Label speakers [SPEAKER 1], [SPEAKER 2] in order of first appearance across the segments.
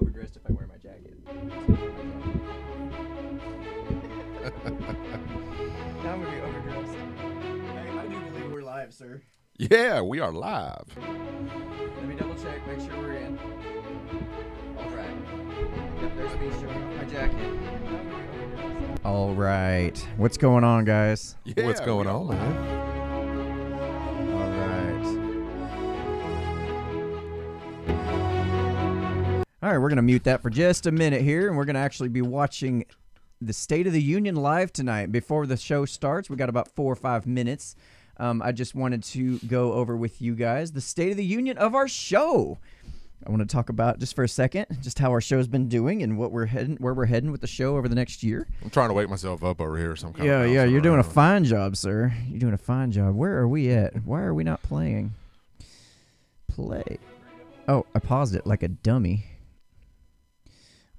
[SPEAKER 1] overdressed if I wear my jacket. Now I'm gonna be overdressed. I do believe we're live, sir.
[SPEAKER 2] Yeah, we are live.
[SPEAKER 1] Let me double check, make sure we're in. All right. Yep, there's me showing off my jacket. All right. What's going on, guys?
[SPEAKER 2] Yeah, what's going on, man?
[SPEAKER 1] All right, we're going to mute that for just a minute here, and we're going to actually be watching the State of the Union live tonight. Before the show starts, we got about 4 or 5 minutes. I just wanted to go over with you guys the State of the Union of our show. I want to talk about just for a second just how our show's been doing and where we're heading with the show over the next year.
[SPEAKER 2] I'm trying to wake myself up over here.
[SPEAKER 1] Yeah, you're doing a fine job, sir. You're doing a fine job. Where are we at? Why are we not playing? Play. Oh, I paused it like a dummy.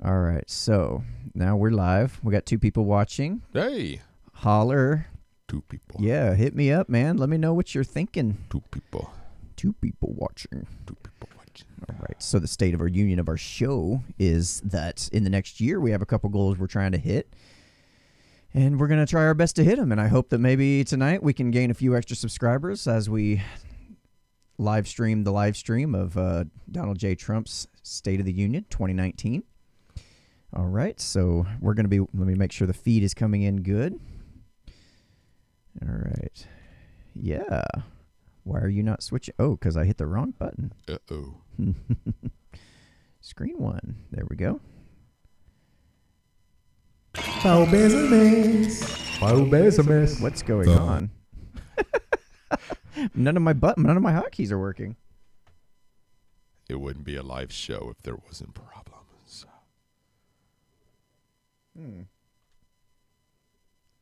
[SPEAKER 1] All right, so now we're live. We got 2 people watching.
[SPEAKER 2] Hey.
[SPEAKER 1] Holler.
[SPEAKER 2] 2 people.
[SPEAKER 1] Yeah, hit me up, man. Let me know what you're thinking.
[SPEAKER 2] 2 people.
[SPEAKER 1] 2 people watching.
[SPEAKER 2] 2 people watching.
[SPEAKER 1] All right, so the state of our union of our show is that in the next year we have a couple goals we're trying to hit. And we're going to try our best to hit them. And I hope that maybe tonight we can gain a few extra subscribers as we live stream the live stream of Donald J. Trump's State of the Union 2019. All right, so we're going to be, let me make sure the feed is coming in good. All right. Yeah. Why are you not switching? Oh, because I hit the wrong button.
[SPEAKER 2] Uh-oh.
[SPEAKER 1] Screen 1. There we go. What's going on? None of my hotkeys are working.
[SPEAKER 2] It wouldn't be a live show if there wasn't problems.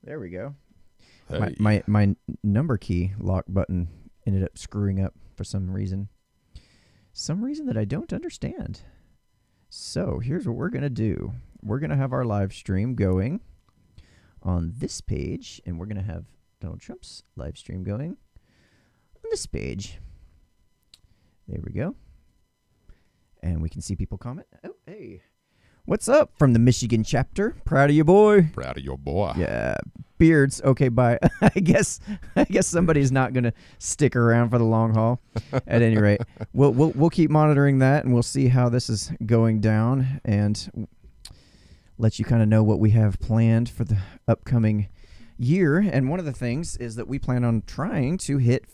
[SPEAKER 1] There we go.
[SPEAKER 2] Hey.
[SPEAKER 1] My number key lock button ended up screwing up for some reason. Some reason that I don't understand. So here's what we're going to do. We're going to have our live stream going on this page, and we're going to have Donald Trump's live stream going on this page. There we go. And we can see people comment. Oh, hey. What's up from the Michigan chapter? Proud of you, boy.
[SPEAKER 2] Proud of your boy.
[SPEAKER 1] Yeah. Beards. Okay, bye. I guess somebody's not going to stick around for the long haul. At any rate, we'll keep monitoring that, and we'll see how this is going down, and let you kind of know what we have planned for the upcoming year. And one of the things is that we plan on trying to hit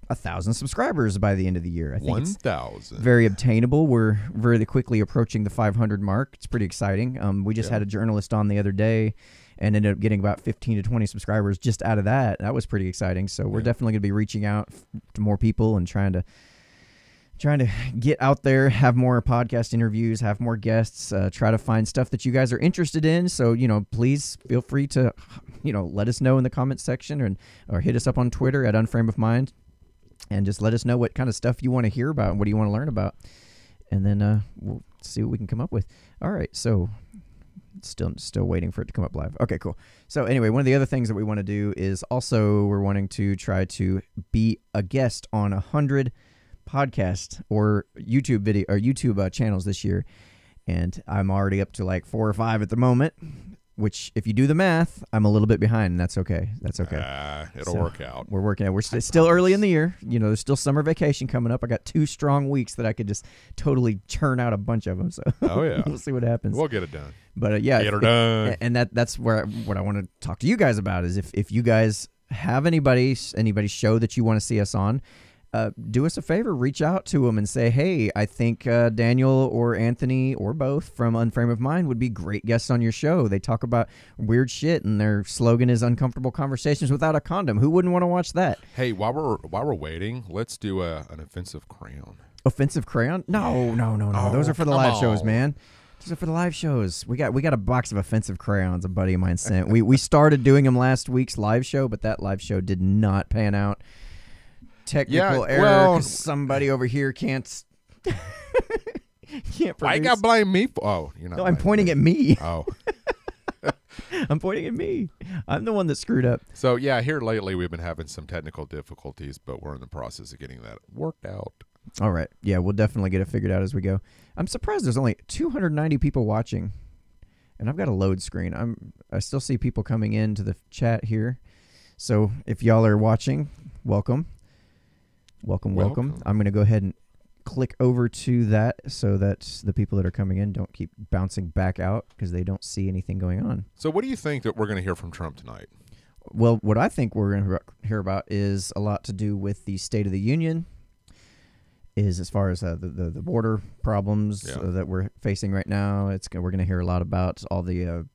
[SPEAKER 1] 1,000 subscribers by the end of the year. I think
[SPEAKER 2] 1,000.
[SPEAKER 1] Very obtainable. We're very quickly approaching the 500 mark. It's pretty exciting. We just had a journalist on the other day and ended up getting about 15 to 20 subscribers just out of that. That was pretty exciting. So we're definitely going to be reaching out to more people and trying to get out there, have more podcast interviews, have more guests, try to find stuff that you guys are interested in. So, please feel free to, let us know in the comments section or hit us up on Twitter at Unframe of Mind. And just let us know what kind of stuff you want to hear about and what do you want to learn about. And then we'll see what we can come up with. All right, so still waiting for it to come up live. Okay, cool. So anyway, one of the other things that we want to do is also we're wanting to try to be a guest on 100 podcast or YouTube video or YouTube channels this year. And I'm already up to like 4 or 5 at the moment. Which, if you do the math, I'm a little bit behind, and that's okay. That's okay.
[SPEAKER 2] It'll work out.
[SPEAKER 1] We're working out. We're still early in the year. There's still summer vacation coming up. I got 2 strong weeks that I could just totally churn out a bunch of them. So we'll see what happens.
[SPEAKER 2] We'll get it done.
[SPEAKER 1] But
[SPEAKER 2] get her done.
[SPEAKER 1] And that's what I want to talk to you guys about is if you guys have anybody's show that you want to see us on, do us a favor, reach out to them and say, hey, I think Daniel or Anthony or both from Unframe of Mind would be great guests on your show. They talk about weird shit, and their slogan is uncomfortable conversations without a condom. Who wouldn't want to watch that?
[SPEAKER 2] Hey, while we're waiting, let's do an offensive crayon.
[SPEAKER 1] Offensive crayon? No.
[SPEAKER 2] Oh,
[SPEAKER 1] those are for the live shows, man. Those are for the live shows. We got a box of offensive crayons a buddy of mine sent. We started doing them last week's live show, but that live show did not pan out. Technical error because somebody over here can't produce.
[SPEAKER 2] Why you gotta blame me for? Oh, you're not.
[SPEAKER 1] No, I'm pointing at me.
[SPEAKER 2] Oh,
[SPEAKER 1] I'm pointing at me. I'm the one that screwed up.
[SPEAKER 2] So yeah, here lately we've been having some technical difficulties, but we're in the process of getting that worked out.
[SPEAKER 1] All right. Yeah, we'll definitely get it figured out as we go. I'm surprised there's only 290 people watching, and I've got a load screen. I still see people coming into the chat here. So if y'all are watching, welcome. Welcome. I'm going to go ahead and click over to that so that the people that are coming in don't keep bouncing back out because they don't see anything going on.
[SPEAKER 2] So what do you think that we're going to hear from Trump tonight?
[SPEAKER 1] Well, what I think we're going to hear about is a lot to do with the State of the Union, is as far as the border problems that we're facing right now. We're going to hear a lot about all the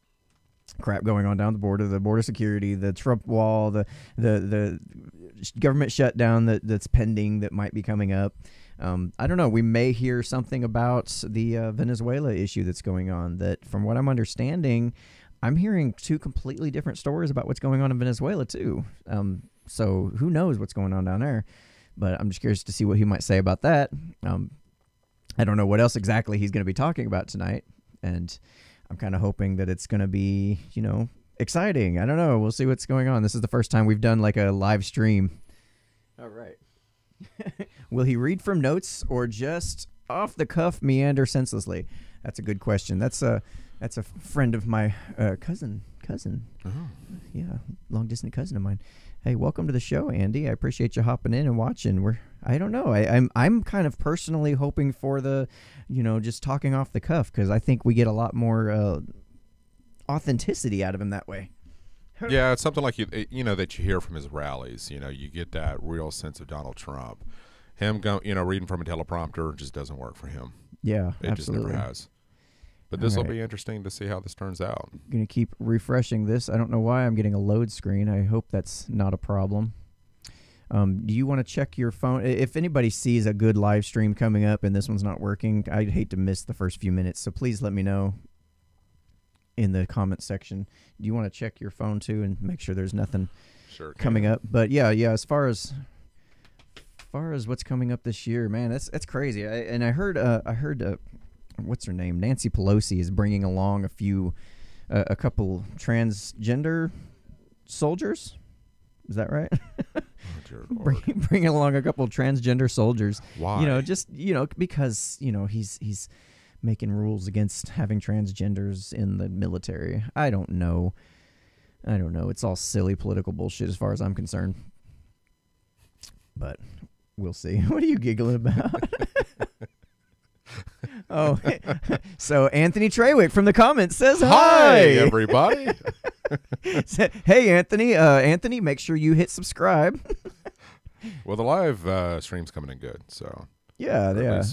[SPEAKER 1] crap going on down the border security, the Trump wall, the government shutdown that's pending that might be coming up. I don't know. We may hear something about the Venezuela issue that's going on. That, from what I'm understanding, I'm hearing two completely different stories about what's going on in Venezuela too. So who knows what's going on down there? But I'm just curious to see what he might say about that. I don't know what else exactly he's going to be talking about tonight, and I'm kind of hoping that it's going to be, exciting. I don't know. We'll see what's going on. This is the first time we've done like a live stream. All right. Will he read from notes or just off the cuff meander senselessly? That's a good question. That's a friend of my cousin. Oh. Yeah, long distant cousin of mine. Hey, welcome to the show, Andy. I appreciate you hopping in and watching. I don't know. I'm kind of personally hoping for the, just talking off the cuff, because I think we get a lot more authenticity out of him that way.
[SPEAKER 2] Yeah, it's something like that you hear from his rallies. You get that real sense of Donald Trump. Him reading from a teleprompter just doesn't work for him.
[SPEAKER 1] Yeah,
[SPEAKER 2] it
[SPEAKER 1] absolutely.
[SPEAKER 2] just never has. But this will be interesting to see how this turns out.
[SPEAKER 1] I'm going to keep refreshing this. I don't know why I'm getting a load screen. I hope that's not a problem. Do you want to check your phone? If anybody sees a good live stream coming up and this one's not working, I'd hate to miss the first few minutes. So please let me know in the comment section. Do you want to check your phone too and make sure there's nothing coming up? But yeah, as far as what's coming up this year, man, that's crazy. I heard what's her name? Nancy Pelosi is bringing along a couple transgender soldiers. Is that right? Bringing along a couple transgender soldiers.
[SPEAKER 2] Why?
[SPEAKER 1] Because he's making rules against having transgenders in the military. I don't know. It's all silly political bullshit as far as I'm concerned. But we'll see. What are you giggling about? Oh, so Anthony Trawick from the comments says hi,
[SPEAKER 2] everybody.
[SPEAKER 1] Hey, Anthony. Anthony, make sure you hit subscribe.
[SPEAKER 2] Well, the live stream's coming in good, so
[SPEAKER 1] yeah.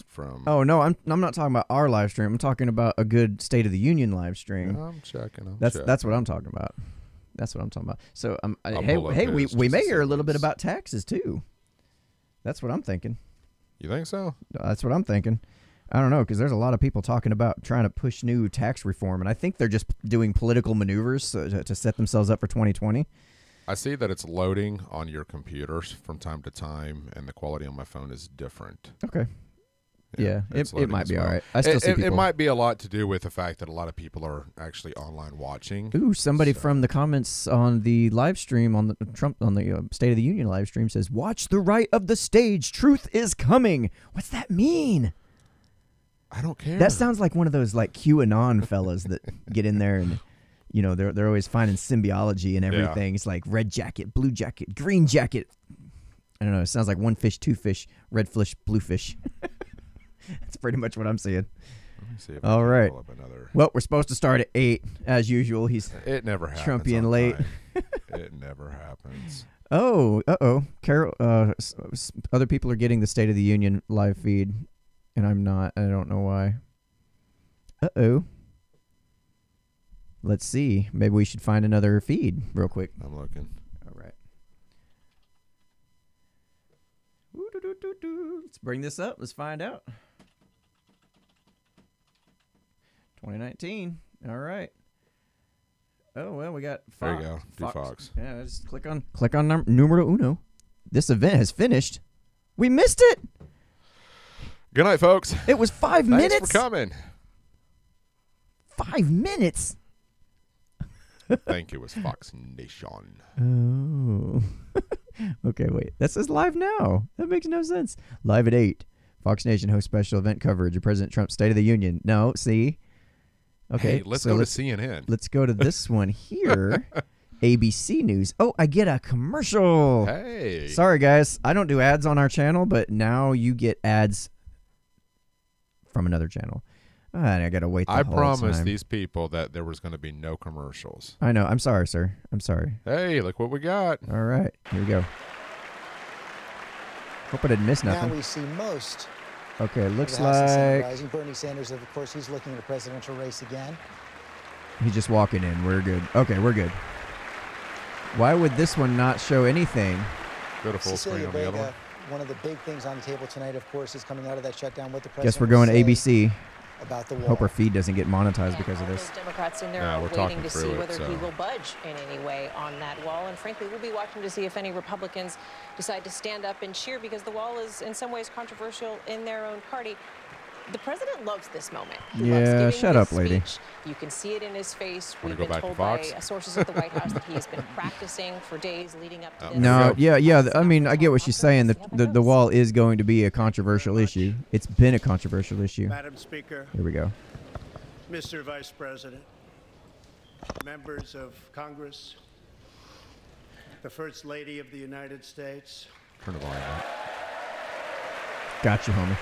[SPEAKER 1] Oh no, I'm not talking about our live stream. I'm talking about a good State of the Union live stream.
[SPEAKER 2] Yeah, I'm checking.
[SPEAKER 1] That's what I'm talking about. So we may hear a little bit about taxes too. That's what I'm thinking.
[SPEAKER 2] You think so?
[SPEAKER 1] That's what I'm thinking. I don't know, because there's a lot of people talking about trying to push new tax reform, and I think they're just doing political maneuvers to set themselves up for 2020.
[SPEAKER 2] I see that it's loading on your computers from time to time, and the quality on my phone is different.
[SPEAKER 1] Okay. Yeah, it might be all right. I still see people.
[SPEAKER 2] It might be a lot to do with the fact that a lot of people are actually online watching.
[SPEAKER 1] Ooh, somebody from the comments on the live stream on the State of the Union live stream says, "Watch the right of the stage. Truth is coming." What's that mean?
[SPEAKER 2] I don't care.
[SPEAKER 1] That sounds like one of those like QAnon fellas that get in there and they're always finding symbiology and everything. Yeah. It's like red jacket, blue jacket, green jacket. I don't know. It sounds like one fish, two fish, red fish, blue fish. That's pretty much what I'm seeing.
[SPEAKER 2] Let me see if
[SPEAKER 1] all right.
[SPEAKER 2] Pull up another.
[SPEAKER 1] Well, we're supposed to start at 8 as usual.
[SPEAKER 2] It never happens.
[SPEAKER 1] Trumpian late.
[SPEAKER 2] It never happens.
[SPEAKER 1] Oh, Carol. Other people are getting the State of the Union live feed. And I'm not. I don't know why. Let's see. Maybe we should find another feed real quick.
[SPEAKER 2] I'm looking.
[SPEAKER 1] All right. Let's bring this up. Let's find out. 2019. All right. Oh, well, we got Fox.
[SPEAKER 2] There you go. Do Fox.
[SPEAKER 1] Yeah, just click on numero uno. This event has finished. We missed it.
[SPEAKER 2] Good night, folks.
[SPEAKER 1] It was 5 minutes.
[SPEAKER 2] Thanks for coming.
[SPEAKER 1] 5 minutes.
[SPEAKER 2] Thank you. It was Fox Nation.
[SPEAKER 1] Oh. Okay, wait. That says live now. That makes no sense. Live at 8. Fox Nation hosts special event coverage of President Trump's State of the Union. No, see? Okay,
[SPEAKER 2] Hey, let's go to CNN.
[SPEAKER 1] Let's go to this one here. ABC News. Oh, I get a commercial.
[SPEAKER 2] Hey.
[SPEAKER 1] Sorry, guys. I don't do ads on our channel, but now you get ads from another channel. And I got to wait the
[SPEAKER 2] I
[SPEAKER 1] whole
[SPEAKER 2] promised
[SPEAKER 1] time.
[SPEAKER 2] these people that there was going to be no commercials.
[SPEAKER 1] I know. I'm sorry, sir. I'm sorry.
[SPEAKER 2] Hey, look what we got.
[SPEAKER 1] All right. Here we go. Hope I didn't miss nothing.
[SPEAKER 3] Now we see most.
[SPEAKER 1] Okay, looks
[SPEAKER 3] of the House and Senate
[SPEAKER 1] like
[SPEAKER 3] rising. Bernie Sanders, of course, he's looking at a presidential race again.
[SPEAKER 1] he's just walking in. We're good. Okay, we're good. Why would this one not show anything?
[SPEAKER 2] Go to full screen on the other one.
[SPEAKER 3] One of the big things on the table tonight, of course, is coming out of that shutdown. What the president
[SPEAKER 1] Guess we're going to
[SPEAKER 3] will say
[SPEAKER 1] ABC.
[SPEAKER 3] about the wall.
[SPEAKER 1] Hope our feed doesn't get monetized because of
[SPEAKER 4] All
[SPEAKER 1] this.
[SPEAKER 4] those Democrats in there
[SPEAKER 2] No,
[SPEAKER 4] are
[SPEAKER 2] we're
[SPEAKER 4] waiting
[SPEAKER 2] talking
[SPEAKER 4] to see
[SPEAKER 2] through it,
[SPEAKER 4] whether he
[SPEAKER 2] so.
[SPEAKER 4] will budge in any way on that wall. And frankly, we'll be watching to see if any Republicans decide to stand up and cheer, because the wall is in some ways controversial in their own party. The president loves this moment. He loves
[SPEAKER 1] Yeah,
[SPEAKER 4] giving
[SPEAKER 1] shut
[SPEAKER 4] his
[SPEAKER 1] up, lady.
[SPEAKER 4] speech. You can see it in his face.
[SPEAKER 2] Wanna
[SPEAKER 4] We've
[SPEAKER 2] go
[SPEAKER 4] been
[SPEAKER 2] back to
[SPEAKER 4] told by
[SPEAKER 2] Fox?
[SPEAKER 4] sources at the White House that he has been practicing for days leading up to this.
[SPEAKER 1] No, yeah. I mean, I get what she's saying. The wall is going to be a controversial issue. It's been a controversial issue.
[SPEAKER 5] Madam Speaker,
[SPEAKER 1] Here we go.
[SPEAKER 5] Mr. Vice President, members of Congress, the First Lady of the United States.
[SPEAKER 2] Turn the volume up.
[SPEAKER 1] Got you, homie.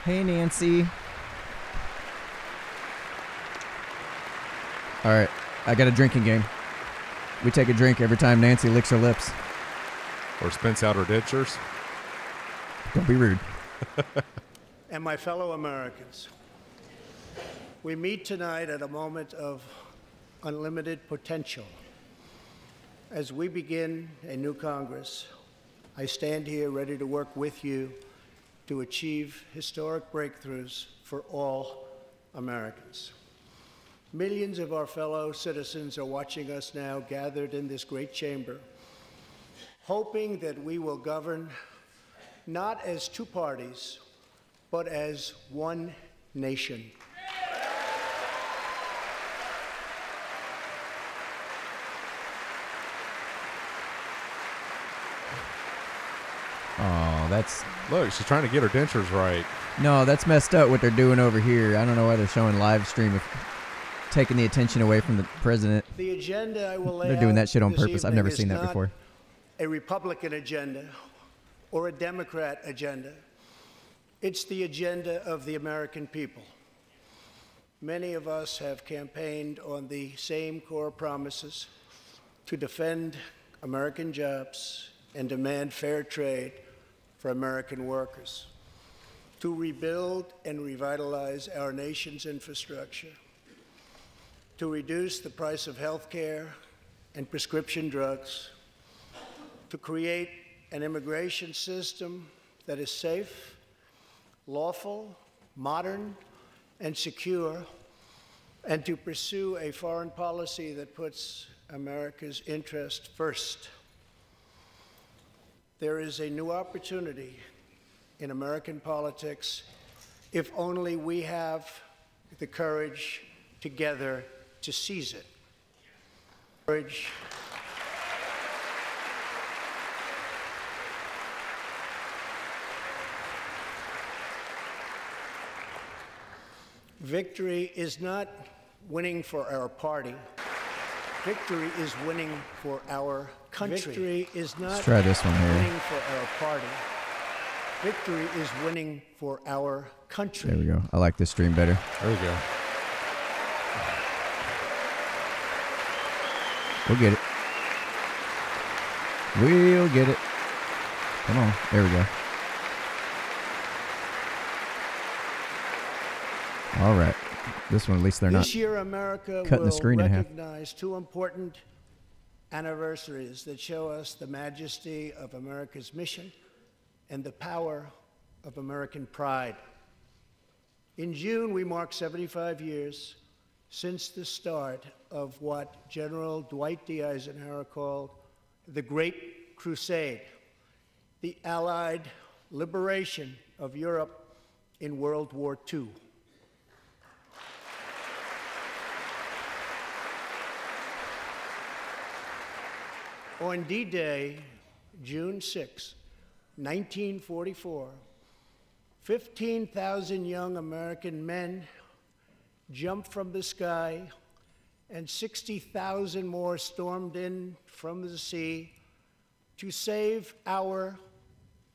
[SPEAKER 1] Hey, Nancy. All right, I got a drinking game. We take a drink every time Nancy licks her lips.
[SPEAKER 2] Or spins out her dentures.
[SPEAKER 1] Don't be rude.
[SPEAKER 5] And my fellow Americans, we meet tonight at a moment of unlimited potential. As we begin a new Congress, I stand here ready to work with you to achieve historic breakthroughs for all Americans. Millions of our fellow citizens are watching us now gathered in this great chamber, hoping that we will govern not as two parties, but as one nation.
[SPEAKER 1] Oh, that's
[SPEAKER 2] Look, she's trying to get her dentures right.
[SPEAKER 1] no, that's messed up what they're doing over here. I don't know why they're showing live stream of taking the attention away from the president.
[SPEAKER 5] The agenda I will lay
[SPEAKER 1] They're doing
[SPEAKER 5] out
[SPEAKER 1] that shit on
[SPEAKER 5] this
[SPEAKER 1] purpose. I've
[SPEAKER 5] evening
[SPEAKER 1] never
[SPEAKER 5] is
[SPEAKER 1] seen that
[SPEAKER 5] not
[SPEAKER 1] before.
[SPEAKER 5] A Republican agenda or a Democrat agenda. It's the agenda of the American people. Many of us have campaigned on the same core promises: to defend American jobs and demand fair trade for American workers, to rebuild and revitalize our nation's infrastructure, to reduce the price of health care and prescription drugs, to create an immigration system that is safe, lawful, modern, and secure, and to pursue a foreign policy that puts America's interest first. There is a new opportunity in American politics if only we have the courage together to seize it. Courage. Victory is not winning for our party. Victory is winning for our country. Victory is not
[SPEAKER 1] Let's try this one here.
[SPEAKER 5] winning for our party. Victory is winning for our country.
[SPEAKER 1] There we go. I like this stream better.
[SPEAKER 2] There we go.
[SPEAKER 1] We'll get it. We'll get it. Come on. There we go. All right. This one, at least they're not.
[SPEAKER 5] This year, America
[SPEAKER 1] cutting the
[SPEAKER 5] will
[SPEAKER 1] screen in half.
[SPEAKER 5] recognize two important anniversaries that show us the majesty of America's mission and the power of American pride. In June, we mark 75 years since the start of what General Dwight D. Eisenhower called the Great Crusade, the Allied liberation of Europe in World War II. On D-Day, June 6, 1944, 15,000 young American men jumped from the sky, and 60,000 more stormed in from the sea to save our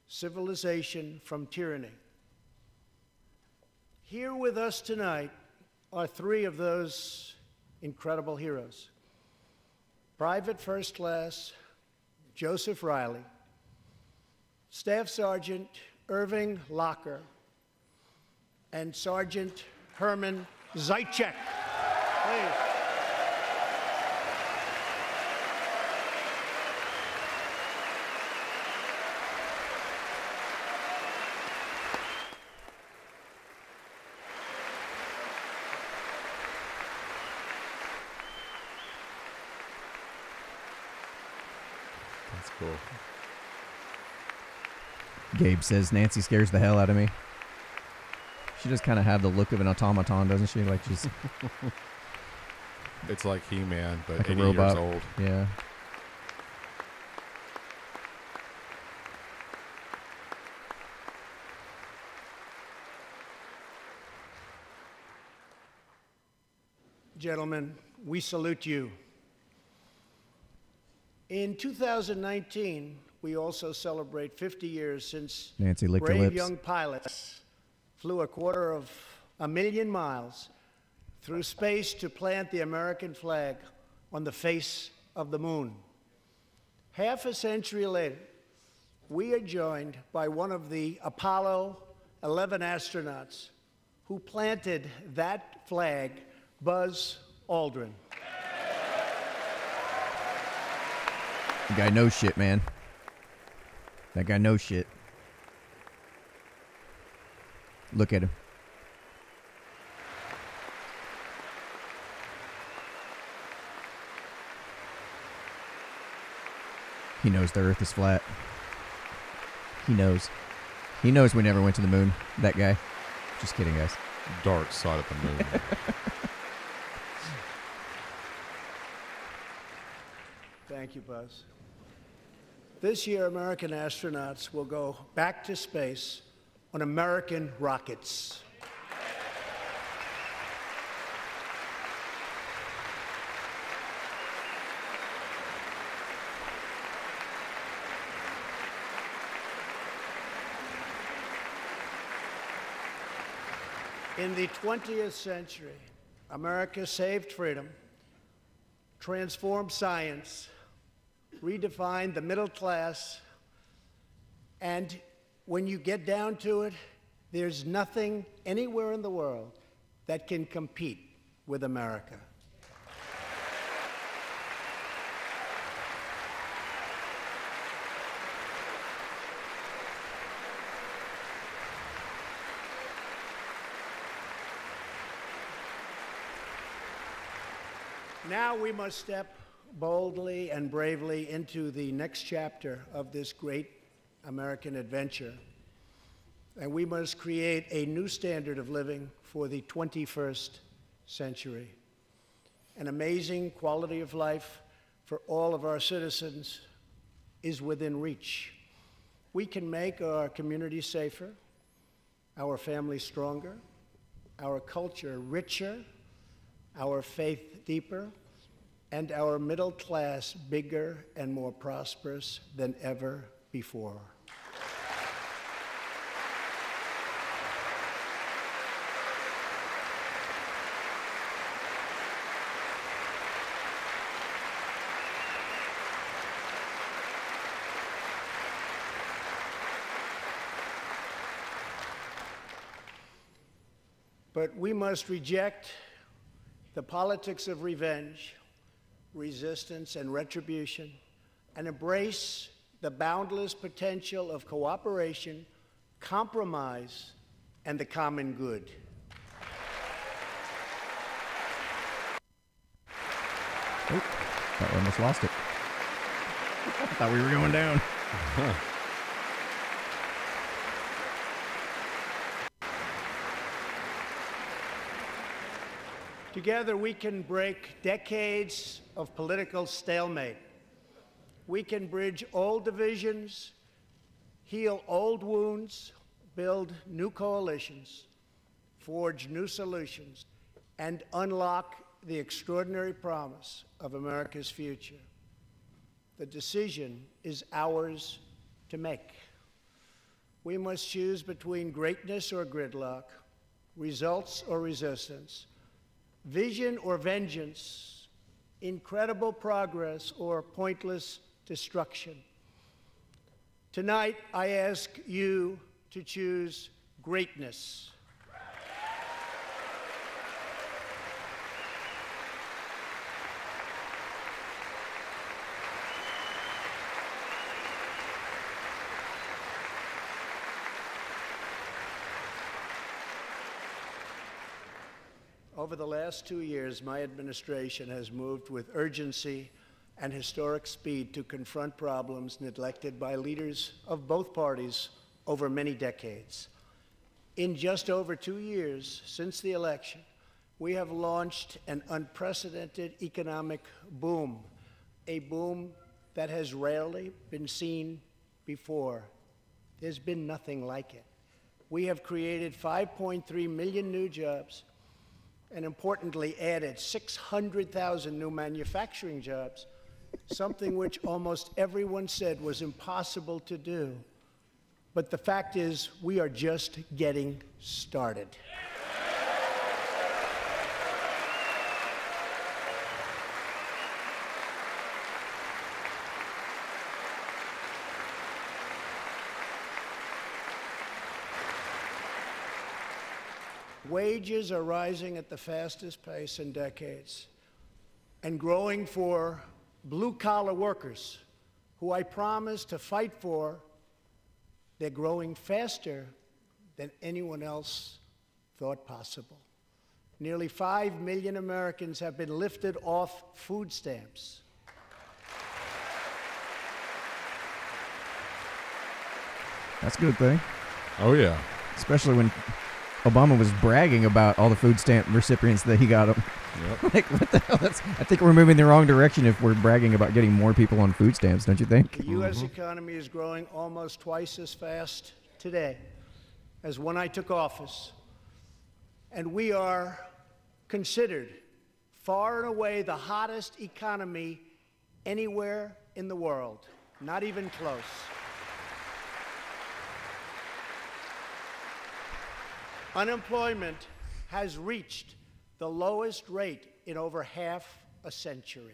[SPEAKER 5] civilization from tyranny. Here with us tonight are three of those incredible heroes. Private First Class Joseph Riley, Staff Sergeant Irving Locker, and Sergeant Herman Zaitchik. Please.
[SPEAKER 2] That's cool.
[SPEAKER 1] Gabe says Nancy scares the hell out of me. She does kind of have the look of an automaton, doesn't she? Like she's
[SPEAKER 2] It's like He-Man, but
[SPEAKER 1] like a
[SPEAKER 2] 80
[SPEAKER 1] robot.
[SPEAKER 2] years old.
[SPEAKER 1] Yeah.
[SPEAKER 5] Gentlemen, we salute you. In 2019, we also celebrate 50 years since
[SPEAKER 1] Nancy, lick your
[SPEAKER 5] brave
[SPEAKER 1] lips.
[SPEAKER 5] young pilots flew 250,000 miles through space to plant the American flag on the face of the moon. Half a century later, we are joined by one of the Apollo 11 astronauts who planted that flag, Buzz Aldrin.
[SPEAKER 1] The guy knows shit, man. That guy knows shit. Look at him. He knows the Earth is flat. He knows. He knows we never went to the moon. That guy. Just kidding, guys.
[SPEAKER 2] Dark side of the moon.
[SPEAKER 5] Thank you, Buzz. This year, American astronauts will go back to space on American rockets. In the 20th century, America saved freedom, transformed science, redefined the middle class, and when you get down to it, there's nothing anywhere in the world that can compete with America. Now we must step boldly and bravely into the next chapter of this great American adventure. And we must create a new standard of living for the 21st century. An amazing quality of life for all of our citizens is within reach. We can make our community safer, our families stronger, our culture richer, our faith deeper, and our middle class bigger and more prosperous than ever before. But we must reject the politics of revenge, resistance, and retribution, and embrace the boundless potential of cooperation, compromise, and the common good.
[SPEAKER 1] Oh, thought we almost lost it. Thought we were going down.
[SPEAKER 5] Together, we can break decades of political stalemate. We can bridge old divisions, heal old wounds, build new coalitions, forge new solutions, and unlock the extraordinary promise of America's future. The decision is ours to make. We must choose between greatness or gridlock, results or resistance, vision or vengeance, incredible progress or pointless destruction. Tonight, I ask you to choose greatness. Over the last 2 years, my administration has moved with urgency and historic speed to confront problems neglected by leaders of both parties over many decades. In just over 2 years since the election, we have launched an unprecedented economic boom, a boom that has rarely been seen before. There's been nothing like it. We have created 5.3 million new jobs, and importantly added 600,000 new manufacturing jobs, something which almost everyone said was impossible to do. But the fact is, we are just getting started. Wages are rising at the fastest pace in decades and growing for blue-collar workers who I promised to fight for. They're growing faster than anyone else thought possible. Nearly 5 million Americans have been lifted off food stamps.
[SPEAKER 1] That's a good thing.
[SPEAKER 2] Oh, yeah.
[SPEAKER 1] Especially when Obama was bragging about all the food stamp recipients that he got them.
[SPEAKER 2] Yep.
[SPEAKER 1] Like, what the hell? I think we're moving the wrong direction if we're bragging about getting more people on food stamps, don't you think?
[SPEAKER 5] The U.S. economy is growing almost twice as fast today as when I took office. And we are considered far and away the hottest economy anywhere in the world. Not even close. Unemployment has reached the lowest rate in over half a century.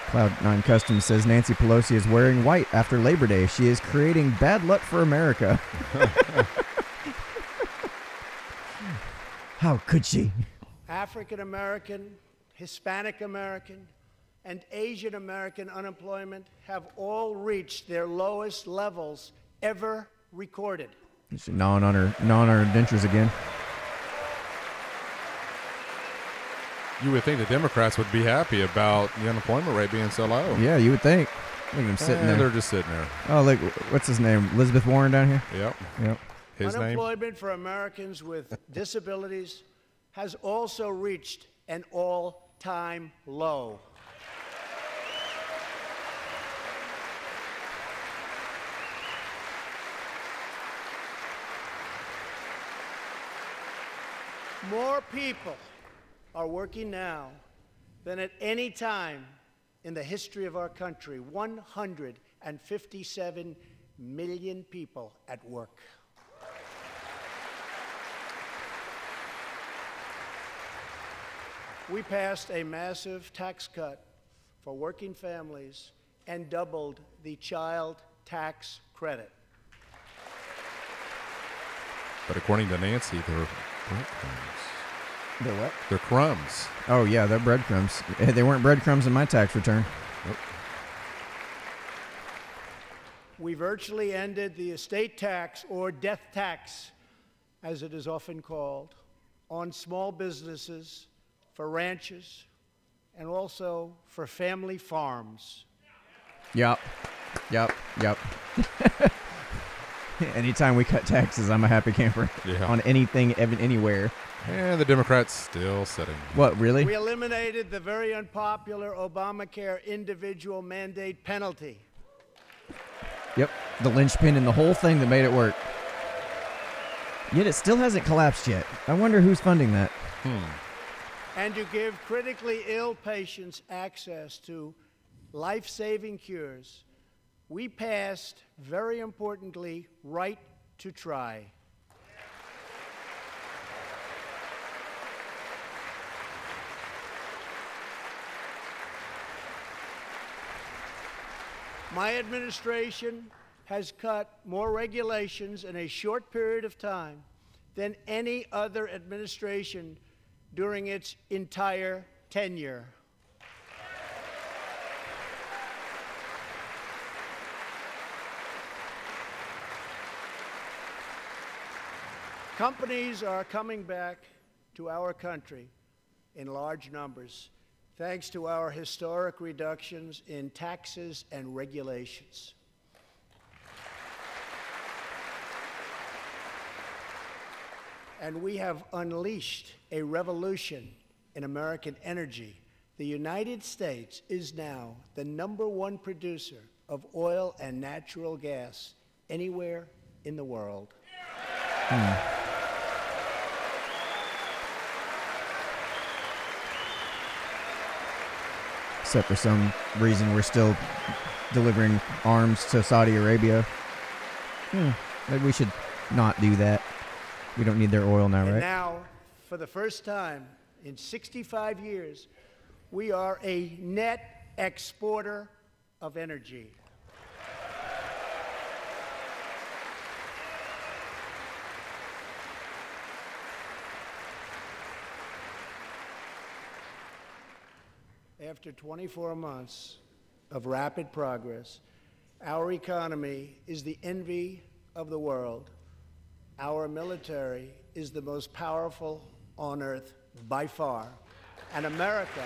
[SPEAKER 1] Cloud9 Customs says Nancy Pelosi is wearing white after Labor Day. She is creating bad luck for America. How could she?
[SPEAKER 5] African American, Hispanic American, and Asian American unemployment have all reached their lowest levels ever recorded.
[SPEAKER 1] She's gnawing on her dentures again.
[SPEAKER 2] You would think the Democrats would be happy about the unemployment rate being so low.
[SPEAKER 1] Yeah, you would think. Look at them sitting there.
[SPEAKER 2] They're just sitting there.
[SPEAKER 1] Oh, look, what's his name? Elizabeth Warren down here?
[SPEAKER 2] Yep.
[SPEAKER 1] His
[SPEAKER 2] name?
[SPEAKER 5] Unemployment for Americans with disabilities has also reached an all-time low. More people are working now than at any time in the history of our country. 157 million people at work. We passed a massive tax cut for working families and doubled the child tax credit.
[SPEAKER 2] But according to Nancy, they're breadcrumbs.
[SPEAKER 1] They're what?
[SPEAKER 2] They're crumbs.
[SPEAKER 1] Oh, yeah, they're breadcrumbs. They weren't breadcrumbs in my tax return.
[SPEAKER 2] Nope.
[SPEAKER 5] We virtually ended the estate tax, or death tax, as it is often called, on small businesses, for ranches, and also for family farms.
[SPEAKER 1] Yep. Anytime we cut taxes, I'm a happy camper.
[SPEAKER 2] Yeah.
[SPEAKER 1] On anything, anywhere.
[SPEAKER 2] And the Democrats still sitting.
[SPEAKER 1] What, really?
[SPEAKER 5] We eliminated the very unpopular Obamacare individual mandate penalty.
[SPEAKER 1] Yep. The linchpin in the whole thing that made it work. Yet it still hasn't collapsed yet. I wonder who's funding that.
[SPEAKER 5] And to give critically ill patients access to life-saving cures, we passed, very importantly, right to try. My administration has cut more regulations in a short period of time than any other administration during its entire tenure. Companies are coming back to our country in large numbers, thanks to our historic reductions in taxes and regulations. And we have unleashed a revolution in American energy. The United States is now the #1 producer of oil and natural gas anywhere in the world.
[SPEAKER 1] Except for some reason we're still delivering arms to Saudi Arabia. Maybe we should not do that. We don't need their oil now,
[SPEAKER 5] And
[SPEAKER 1] right?
[SPEAKER 5] now, for the first time in 65 years, we are a net exporter of energy. After 24 months of rapid progress, our economy is the envy of the world. Our military is the most powerful on earth by far. And America...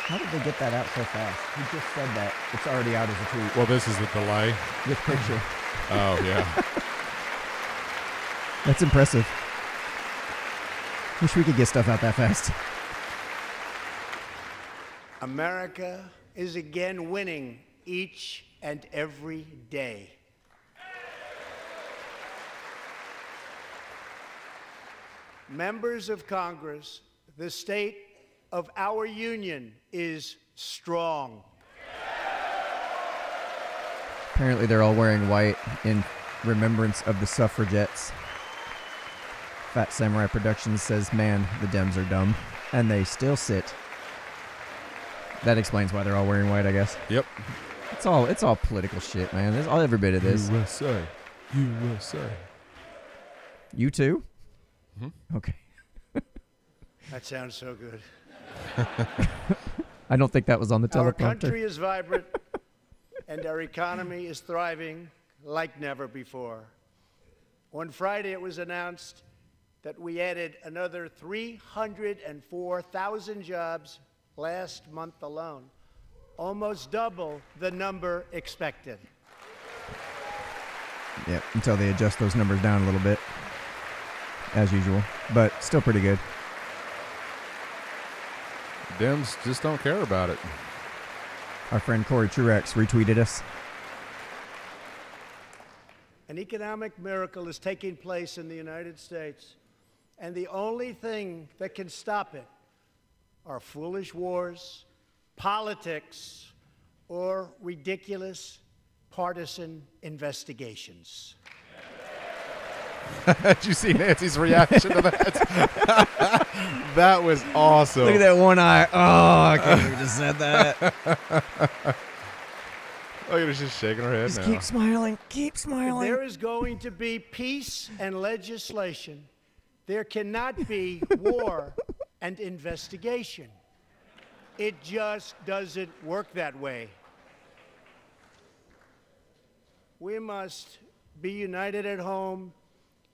[SPEAKER 1] How did they get that out so fast? He just said that. It's already out as a tweet.
[SPEAKER 2] Well, this is the delay.
[SPEAKER 1] With picture.
[SPEAKER 2] Oh, yeah.
[SPEAKER 1] That's impressive. Wish we could get stuff out that fast.
[SPEAKER 5] America is again winning each and every day. Members of Congress, the state of our union is strong.
[SPEAKER 1] Apparently they're all wearing white in remembrance of the suffragettes. Fat Samurai Productions says, man, the Dems are dumb. And they still sit. That explains why they're all wearing white, I guess.
[SPEAKER 2] Yep.
[SPEAKER 1] It's all political shit, man. There's all every bit of this.
[SPEAKER 2] USA. USA.
[SPEAKER 1] You too? Okay.
[SPEAKER 5] That sounds so good.
[SPEAKER 1] I don't think that was on the
[SPEAKER 5] Our
[SPEAKER 1] teleprompter.
[SPEAKER 5] country is vibrant, and our economy is thriving like never before. On Friday, it was announced that we added another 304,000 jobs last month alone, almost double the number expected.
[SPEAKER 1] Yeah, until they adjust those numbers down a little bit, as usual. But still pretty good.
[SPEAKER 2] Dems just don't care about it.
[SPEAKER 1] Our friend Corey Truex retweeted us.
[SPEAKER 5] An economic miracle is taking place in the United States, and the only thing that can stop it are foolish wars, politics, or ridiculous partisan investigations.
[SPEAKER 2] Did you see Nancy's reaction to that? That was awesome.
[SPEAKER 1] Look at that one eye. Oh, I can't believe we just said that.
[SPEAKER 2] Look at her just shaking her head
[SPEAKER 1] Just
[SPEAKER 2] now.
[SPEAKER 1] keep smiling. Keep smiling.
[SPEAKER 5] There is going to be peace and legislation. There cannot be war and investigation. It just doesn't work that way. We must be united at home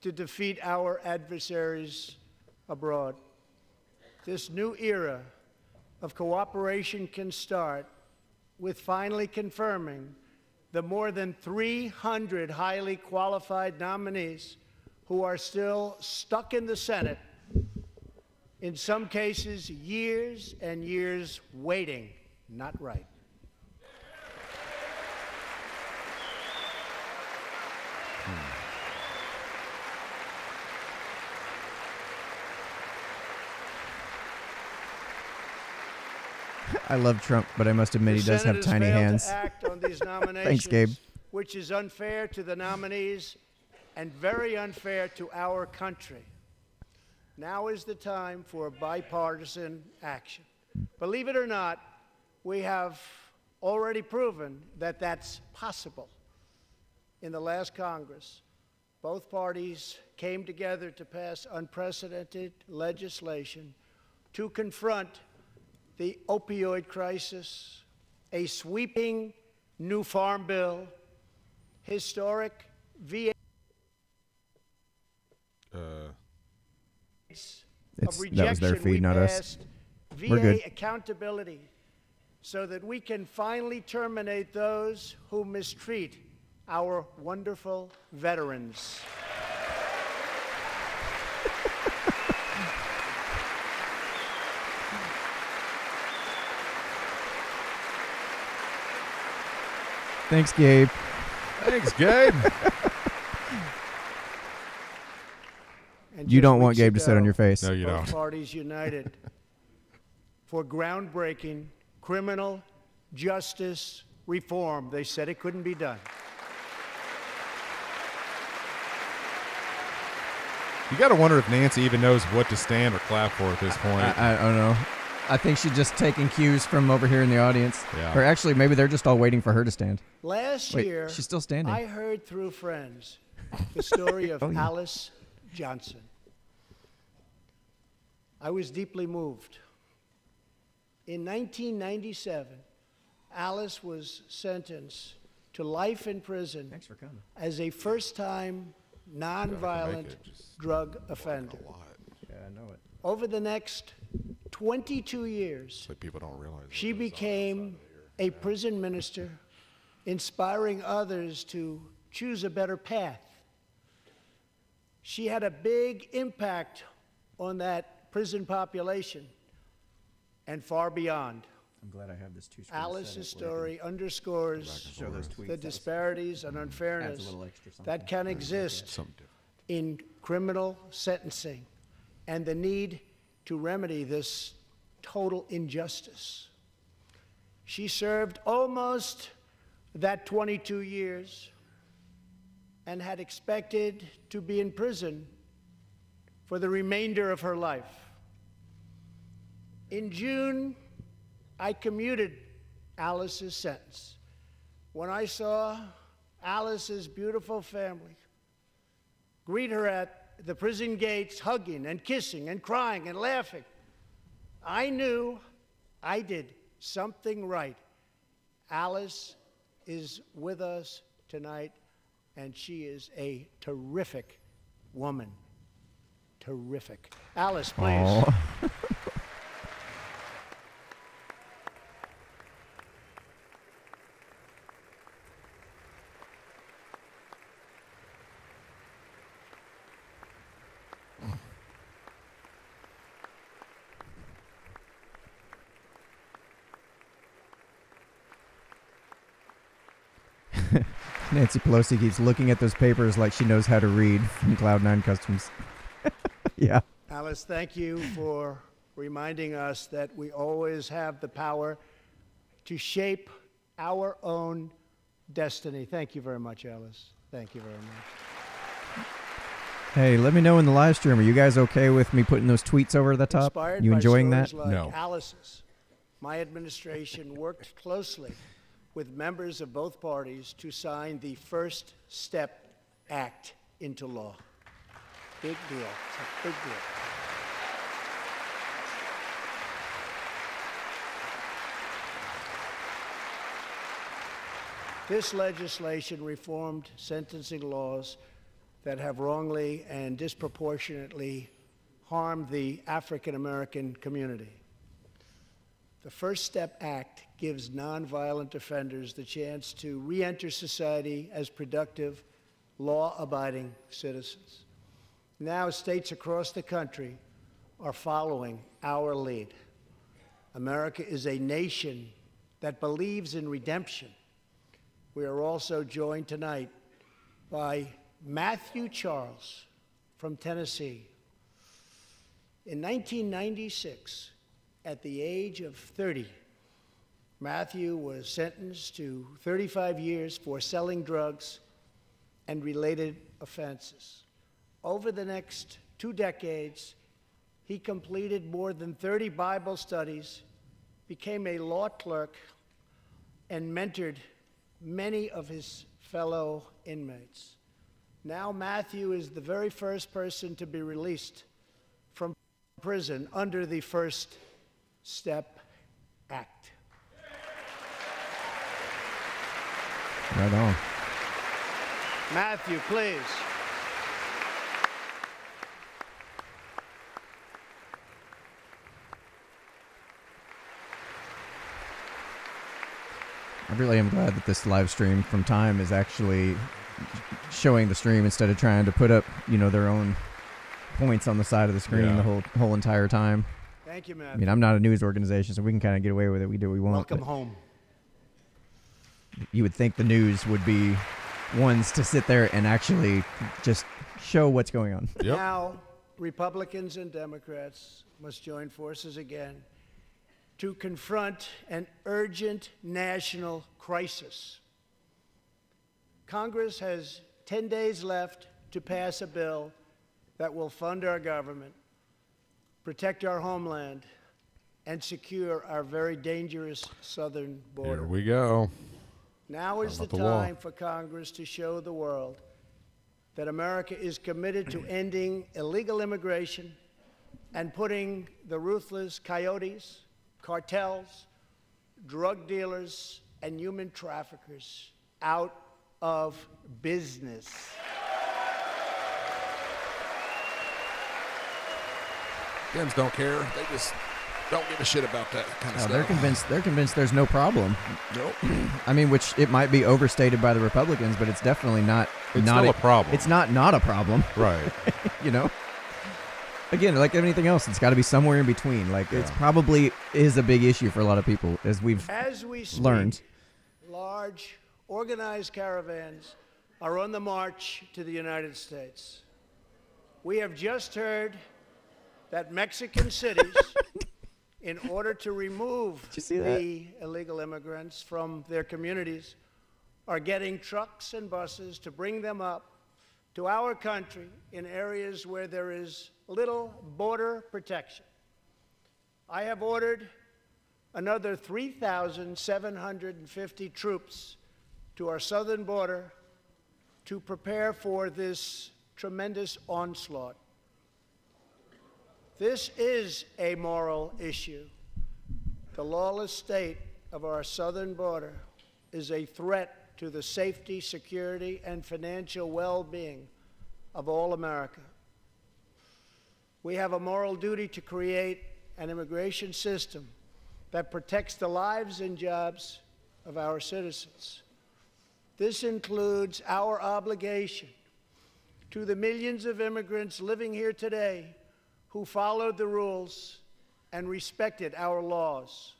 [SPEAKER 5] to defeat our adversaries abroad. This new era of cooperation can start with finally confirming the more than 300 highly qualified nominees who are still stuck in the Senate, in some cases years and years waiting. Not right.
[SPEAKER 1] I love Trump, but I must admit he does have tiny hands.
[SPEAKER 5] To act on these nominations,
[SPEAKER 1] Thanks, Gabe.
[SPEAKER 5] Which is unfair to the nominees and very unfair to our country. Now is the time for bipartisan action. Believe it or not, we have already proven that that's possible. In the last Congress, both parties came together to pass unprecedented legislation to confront the opioid crisis, a sweeping new farm bill, historic VA of rejection.
[SPEAKER 1] That was their feed, not us. We're
[SPEAKER 5] VA
[SPEAKER 1] good.
[SPEAKER 5] accountability so that we can finally terminate those who mistreat our wonderful veterans.
[SPEAKER 1] Thanks, Gabe.
[SPEAKER 2] Thanks, Gabe.
[SPEAKER 1] You don't want Gabe to sit on your face.
[SPEAKER 2] No, you
[SPEAKER 5] Both
[SPEAKER 2] don't.
[SPEAKER 5] parties united for groundbreaking criminal justice reform. They said it couldn't be done.
[SPEAKER 2] You got to wonder if Nancy even knows what to stand or clap for at this point.
[SPEAKER 1] I don't know. I think she's just taking cues from over here in the audience.
[SPEAKER 2] Yeah.
[SPEAKER 1] Or actually, maybe they're just all waiting for her to stand.
[SPEAKER 5] Last
[SPEAKER 1] Wait,
[SPEAKER 5] year,
[SPEAKER 1] she's still standing.
[SPEAKER 5] I heard through friends the story of
[SPEAKER 1] Oh, yeah.
[SPEAKER 5] Alice Johnson. I was deeply moved. In 1997, Alice was sentenced to life in prison
[SPEAKER 1] Thanks for coming.
[SPEAKER 5] as a first-time nonviolent drug offender.
[SPEAKER 1] Yeah, I know it.
[SPEAKER 5] Over the next 22 years,
[SPEAKER 2] So people don't realize.
[SPEAKER 5] she became a prison minister, inspiring others to choose a better path. She had a big impact on that prison population and far beyond.
[SPEAKER 1] I'm glad I have this two-screen
[SPEAKER 5] Alice's story underscores
[SPEAKER 1] show those tweets.
[SPEAKER 5] the disparities and
[SPEAKER 1] Adds
[SPEAKER 5] unfairness
[SPEAKER 1] a little extra something.
[SPEAKER 5] that can exist
[SPEAKER 2] Something different.
[SPEAKER 5] in criminal sentencing and the need to remedy this total injustice. She served almost that 22 years and had expected to be in prison for the remainder of her life. In June, I commuted Alice's sentence. When I saw Alice's beautiful family greet her at the prison gates, hugging and kissing and crying and laughing, I knew I did something right. Alice is with us tonight, and she is a terrific woman. Terrific. Alice, please.
[SPEAKER 1] Aw. Nancy Pelosi keeps looking at those papers like she knows how to read from Cloud9 Customs. Yeah.
[SPEAKER 5] Alice, thank you for reminding us that we always have the power to shape our own destiny. Thank you very much, Alice. Thank you very much.
[SPEAKER 1] Hey, let me know in the live stream. Are you guys okay with me putting those tweets over the top?
[SPEAKER 5] Inspired
[SPEAKER 1] You
[SPEAKER 5] by
[SPEAKER 1] enjoying that?
[SPEAKER 5] stories like
[SPEAKER 2] No.
[SPEAKER 5] Alice's, my administration worked closely with members of both parties to sign the First Step Act into law. Big deal. It's a big deal. This legislation reformed sentencing laws that have wrongly and disproportionately harmed the African American community. The First Step Act gives nonviolent offenders the chance to re-enter society as productive, law-abiding citizens. Now, states across the country are following our lead. America is a nation that believes in redemption. We are also joined tonight by Matthew Charles from Tennessee. In 1996, at the age of 30, Matthew was sentenced to 35 years for selling drugs and related offenses. Over the next 2 decades, he completed more than 30 Bible studies, became a law clerk, and mentored many of his fellow inmates. Now Matthew is the very first person to be released from prison under the First Step Act.
[SPEAKER 1] Right on.
[SPEAKER 5] Matthew, please.
[SPEAKER 1] I really am glad that this live stream from Time is actually showing the stream instead of trying to put up, their own points on the side of the screen the whole entire time.
[SPEAKER 5] Thank you, Matthew.
[SPEAKER 1] I mean, I'm not a news organization, so we can kind of get away with it. We do what we want.
[SPEAKER 5] Welcome home.
[SPEAKER 1] You would think the news would be ones to sit there and actually just show what's going on.
[SPEAKER 2] Yep.
[SPEAKER 5] Now, Republicans and Democrats must join forces again to confront an urgent national crisis. Congress has 10 days left to pass a bill that will fund our government, protect our homeland, and secure our very dangerous southern border.
[SPEAKER 2] Here we go.
[SPEAKER 5] Now is the time for Congress to show the world that America is committed to ending illegal immigration and putting the ruthless coyotes, cartels, drug dealers, and human traffickers out of business.
[SPEAKER 2] Dems don't care. They just don't give a shit about that kind of stuff.
[SPEAKER 1] They're convinced there's no problem.
[SPEAKER 2] Nope.
[SPEAKER 1] I mean, which it might be overstated by the Republicans, but it's definitely not.
[SPEAKER 2] It's not a problem.
[SPEAKER 1] It's not a problem.
[SPEAKER 2] Right.
[SPEAKER 1] Again, like anything else, it's got to be somewhere in between. Like it's probably is a big issue for a lot of people, as we learned.
[SPEAKER 5] Large, organized caravans are on the march to the United States. We have just heard that Mexican cities, in order to remove the illegal immigrants from their communities, are getting trucks and buses to bring them up to our country in areas where there is little border protection. I have ordered another 3,750 troops to our southern border to prepare for this tremendous onslaught. This is a moral issue. The lawless state of our southern border is a threat to the safety, security, and financial well-being of all America. We have a moral duty to create an immigration system that protects the lives and jobs of our citizens. This includes our obligation to the millions of immigrants living here today who followed the rules and respected our laws.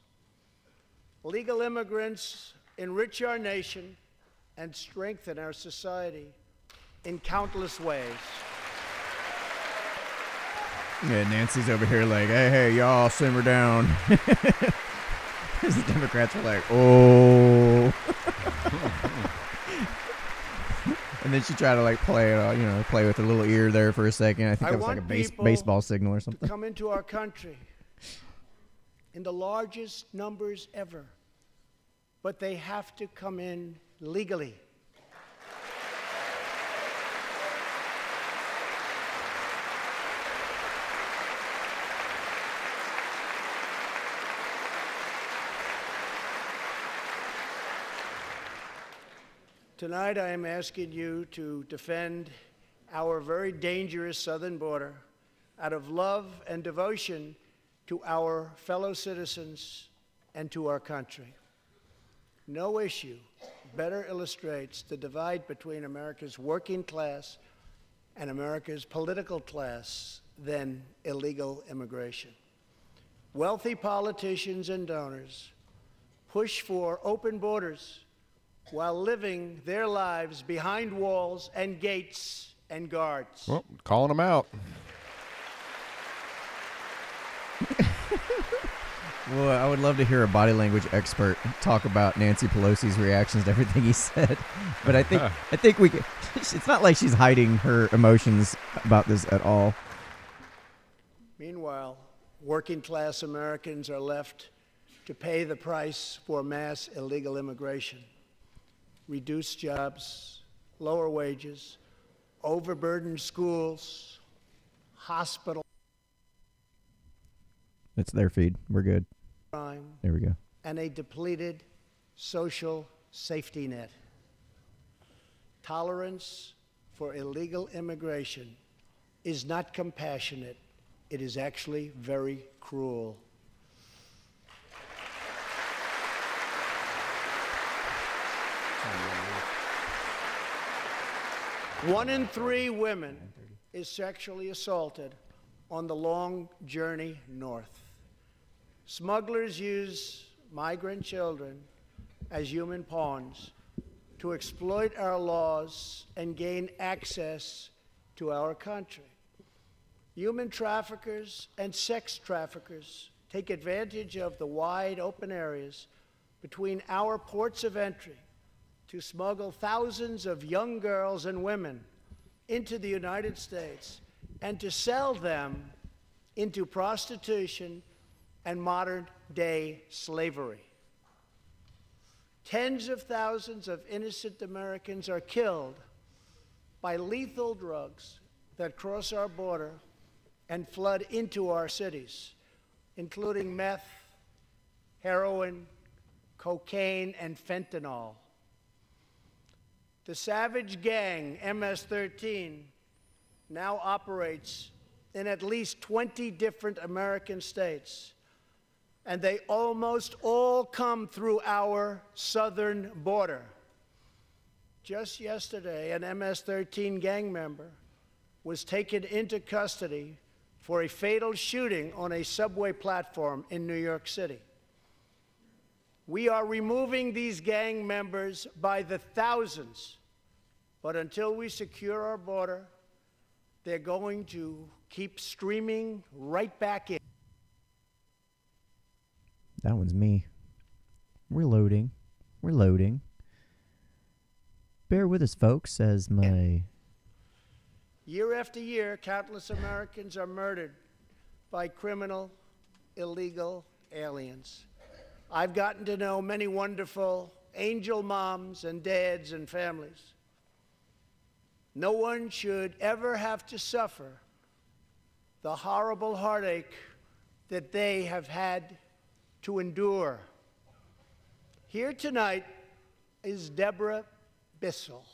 [SPEAKER 5] Legal immigrants enrich our nation and strengthen our society in countless ways.
[SPEAKER 1] Yeah, Nancy's over here like, hey, y'all simmer down. Because the Democrats are like, oh. And then she tried to play it, play with her little ear there for a second. I think that was like a baseball signal or something.
[SPEAKER 5] Come into our country in the largest numbers ever, but they have to come in legally. Tonight, I am asking you to defend our very dangerous southern border out of love and devotion to our fellow citizens and to our country. No issue better illustrates the divide between America's working class and America's political class than illegal immigration. Wealthy politicians and donors push for open borders while living their lives behind walls and gates and guards.
[SPEAKER 2] Well, calling them out.
[SPEAKER 1] Well, I would love to hear a body language expert talk about Nancy Pelosi's reactions to everything he said. But I think we could, it's not like she's hiding her emotions about this at all.
[SPEAKER 5] Meanwhile, working class Americans are left to pay the price for mass illegal immigration. Reduced jobs, lower wages, overburdened schools, hospitals.
[SPEAKER 1] It's their feed. We're good.
[SPEAKER 5] Crime,
[SPEAKER 1] There we go.
[SPEAKER 5] and a depleted social safety net. Tolerance for illegal immigration is not compassionate. It is actually very cruel. One in 3 women is sexually assaulted on the long journey north. Smugglers use migrant children as human pawns to exploit our laws and gain access to our country. Human traffickers and sex traffickers take advantage of the wide open areas between our ports of entry to smuggle thousands of young girls and women into the United States and to sell them into prostitution and modern-day slavery. Tens of thousands of innocent Americans are killed by lethal drugs that cross our border and flood into our cities, including meth, heroin, cocaine, and fentanyl. The savage gang, MS-13, now operates in at least 20 different American states, and they almost all come through our southern border. Just yesterday, an MS-13 gang member was taken into custody for a fatal shooting on a subway platform in New York City. We are removing these gang members by the thousands, but until we secure our border, they're going to keep streaming right back in.
[SPEAKER 1] That one's me. We're loading. We're loading. Bear with us, folks, as my...
[SPEAKER 5] Year after year, countless Americans are murdered by criminal, illegal aliens. I've gotten to know many wonderful angel moms and dads and families. No one should ever have to suffer the horrible heartache that they have had to endure. Here tonight is Deborah Bissell.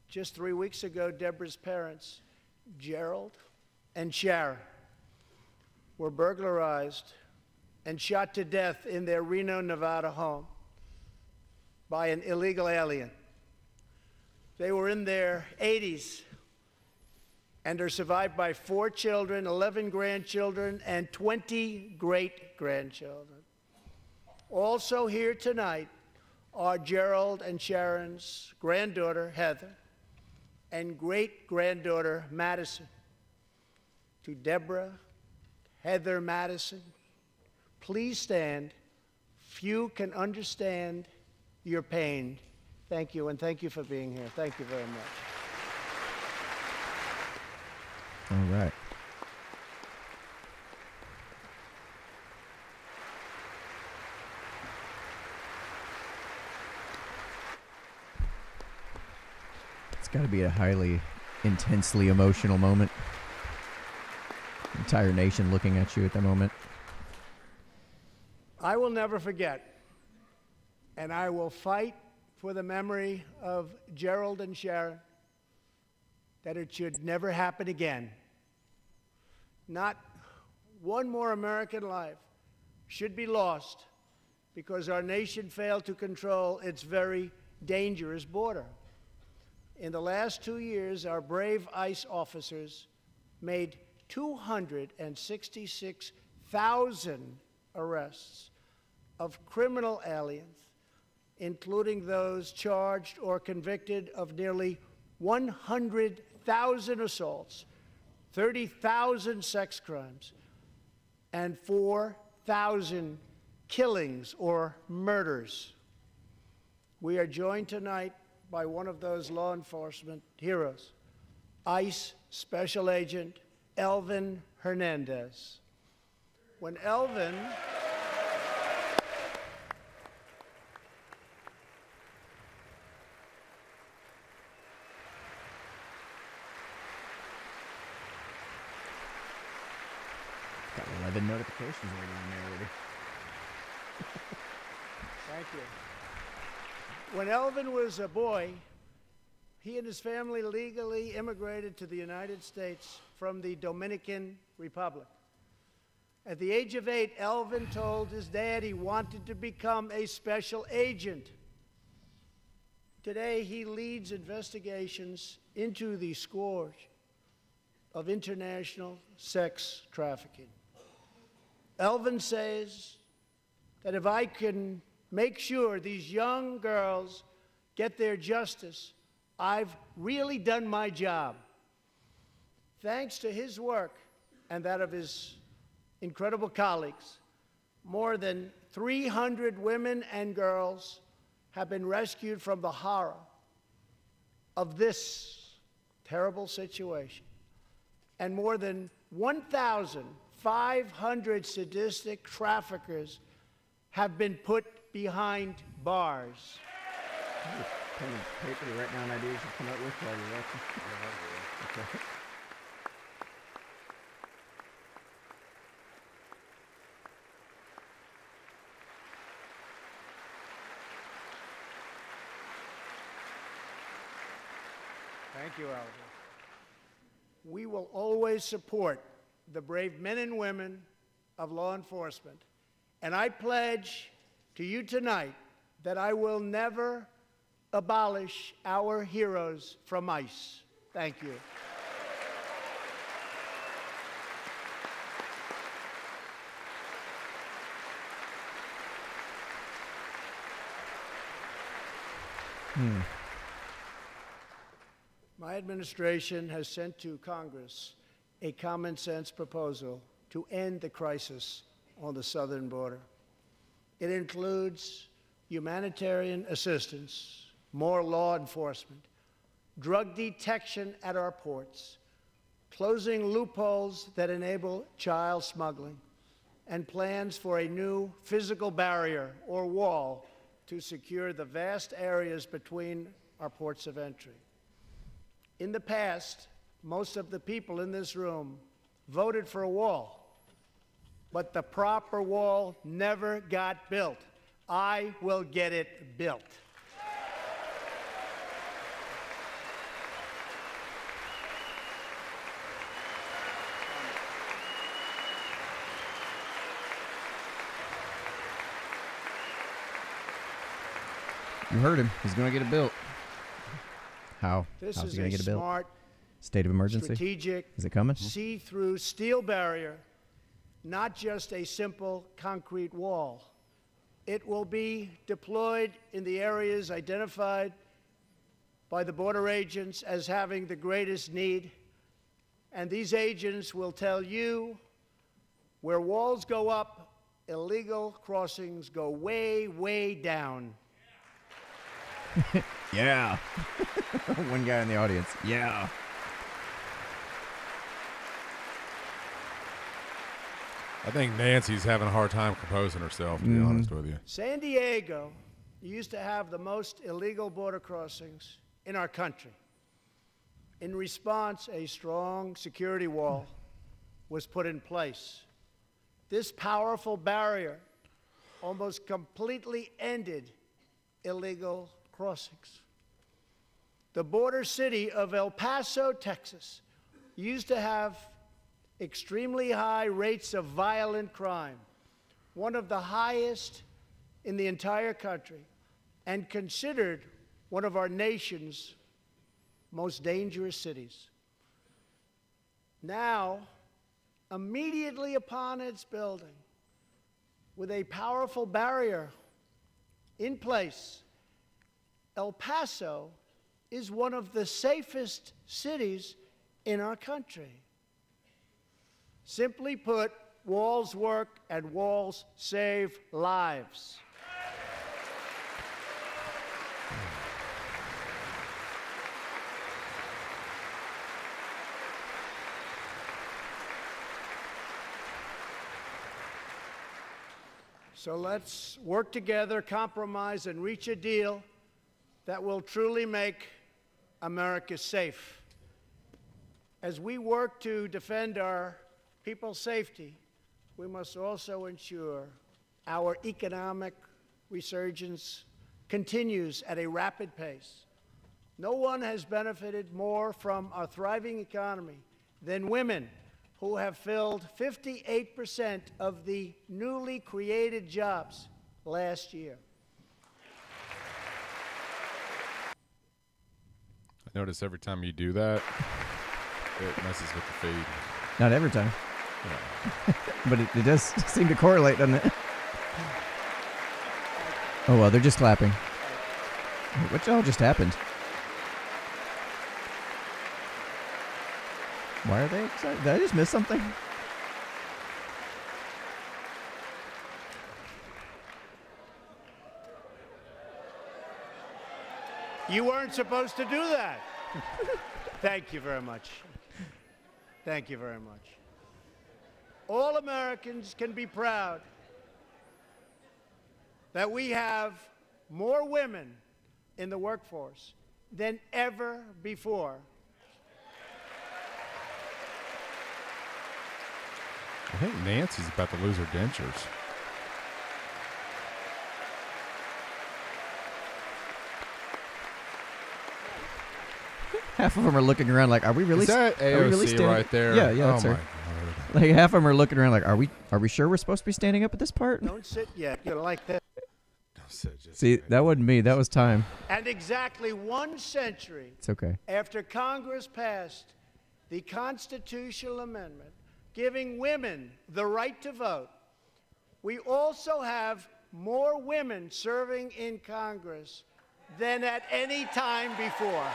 [SPEAKER 5] Just 3 weeks ago, Deborah's parents, Gerald and Sharon, were burglarized and shot to death in their Reno, Nevada home by an illegal alien. They were in their 80s and are survived by 4 children, 11 grandchildren, and 20 great-grandchildren. Also here tonight are Gerald and Sharon's granddaughter, Heather, and great-granddaughter, Madison. To Deborah, Heather, Madison, please stand. Few can understand your pain. Thank you, and thank you for being here. Thank you very much.
[SPEAKER 1] All right. It's got to be a highly, intensely emotional moment. The entire nation looking at you at the moment.
[SPEAKER 5] I will never forget, and I will fight for the memory of Gerald and Sharon, that it should never happen again. Not one more American life should be lost because our nation failed to control its very dangerous border. In the last 2 years, our brave ICE officers made 266,000 arrests of criminal aliens, including those charged or convicted of nearly 100,000 assaults, 30,000 sex crimes, and 4,000 killings or murders. We are joined tonight by one of those law enforcement heroes, ICE Special Agent Elvin Hernandez. When Elvin
[SPEAKER 1] Got 11 notifications already on there already.
[SPEAKER 5] Thank you. When Elvin was a boy, he and his family legally immigrated to the United States from the Dominican Republic. At the age of 8, Elvin told his dad he wanted to become a special agent. Today, he leads investigations into the scourge of international sex trafficking. Elvin says that if I can make sure these young girls get their justice, I've really done my job. Thanks to his work and that of his incredible colleagues, more than 300 women and girls have been rescued from the horror of this terrible situation. And more than 1,500 sadistic traffickers have been put behind bars.
[SPEAKER 1] Pen and paper to write down ideas you come up with while you're watching. Okay.
[SPEAKER 5] Thank you, Alvin. We will always support the brave men and women of law enforcement. And I pledge to you tonight that I will never abolish our heroes from ICE. Thank you. My administration has sent to Congress a common sense proposal to end the crisis on the southern border. It includes humanitarian assistance, more law enforcement, drug detection at our ports, closing loopholes that enable child smuggling, and plans for a new physical barrier or wall to secure the vast areas between our ports of entry. In the past, most of the people in this room voted for a wall, but the proper wall never got built. I will get it built.
[SPEAKER 1] You heard him. He's going to get it built. How?
[SPEAKER 5] This
[SPEAKER 1] How's
[SPEAKER 5] is
[SPEAKER 1] he going
[SPEAKER 5] a
[SPEAKER 1] to get it built?
[SPEAKER 5] smart,
[SPEAKER 1] State of emergency?
[SPEAKER 5] strategic,
[SPEAKER 1] Is it coming?
[SPEAKER 5] see-through steel barrier, not just a simple concrete wall. It will be deployed in the areas identified by the border agents as having the greatest need, and these agents will tell you where walls go up, illegal crossings go way, way down.
[SPEAKER 1] Yeah. One guy in the audience. Yeah.
[SPEAKER 2] I think Nancy's having a hard time composing herself, to be honest with you.
[SPEAKER 5] San Diego used to have the most illegal border crossings in our country. In response, a strong security wall was put in place. This powerful barrier almost completely ended illegal crossings. The border city of El Paso, Texas, used to have extremely high rates of violent crime. one of the highest in the entire country and considered one of our nation's most dangerous cities. Now, immediately upon its building, with a powerful barrier in place, El Paso is one of the safest cities in our country. Simply put, walls work and walls save lives. So let's work together, compromise, and reach a deal that will truly make America safe. As we work to defend our people's safety, we must also ensure our economic resurgence continues at a rapid pace. No one has benefited more from our thriving economy than women, who have filled 58% of the newly created jobs last year.
[SPEAKER 2] I notice every time you do that, it messes with the feed.
[SPEAKER 1] Not every time.
[SPEAKER 2] Yeah.
[SPEAKER 1] But it does seem to correlate, doesn't it? Oh, well, they're just clapping. What all just happened? Why are they excited? Did I just miss something?
[SPEAKER 5] You weren't supposed to do that. Thank you very much. Thank you very much. All Americans can be proud that we have more women in the workforce than ever before.
[SPEAKER 2] I think Nancy's about to lose her dentures.
[SPEAKER 1] Half of them are looking around like, are we really?
[SPEAKER 2] Is that
[SPEAKER 1] are we really
[SPEAKER 2] AOC
[SPEAKER 1] standing?
[SPEAKER 2] right there?
[SPEAKER 1] Yeah, yeah,
[SPEAKER 2] Oh
[SPEAKER 1] that's
[SPEAKER 2] my
[SPEAKER 1] her.
[SPEAKER 2] God.
[SPEAKER 1] Like half of them are looking around like, are we sure we're supposed to be standing up at this part?
[SPEAKER 5] Don't sit yet. You're like that.
[SPEAKER 1] See, that wasn't me. That was time.
[SPEAKER 5] And exactly 1 century
[SPEAKER 1] It's okay.
[SPEAKER 5] after Congress passed the constitutional amendment giving women the right to vote, we also have more women serving in Congress than at any time before.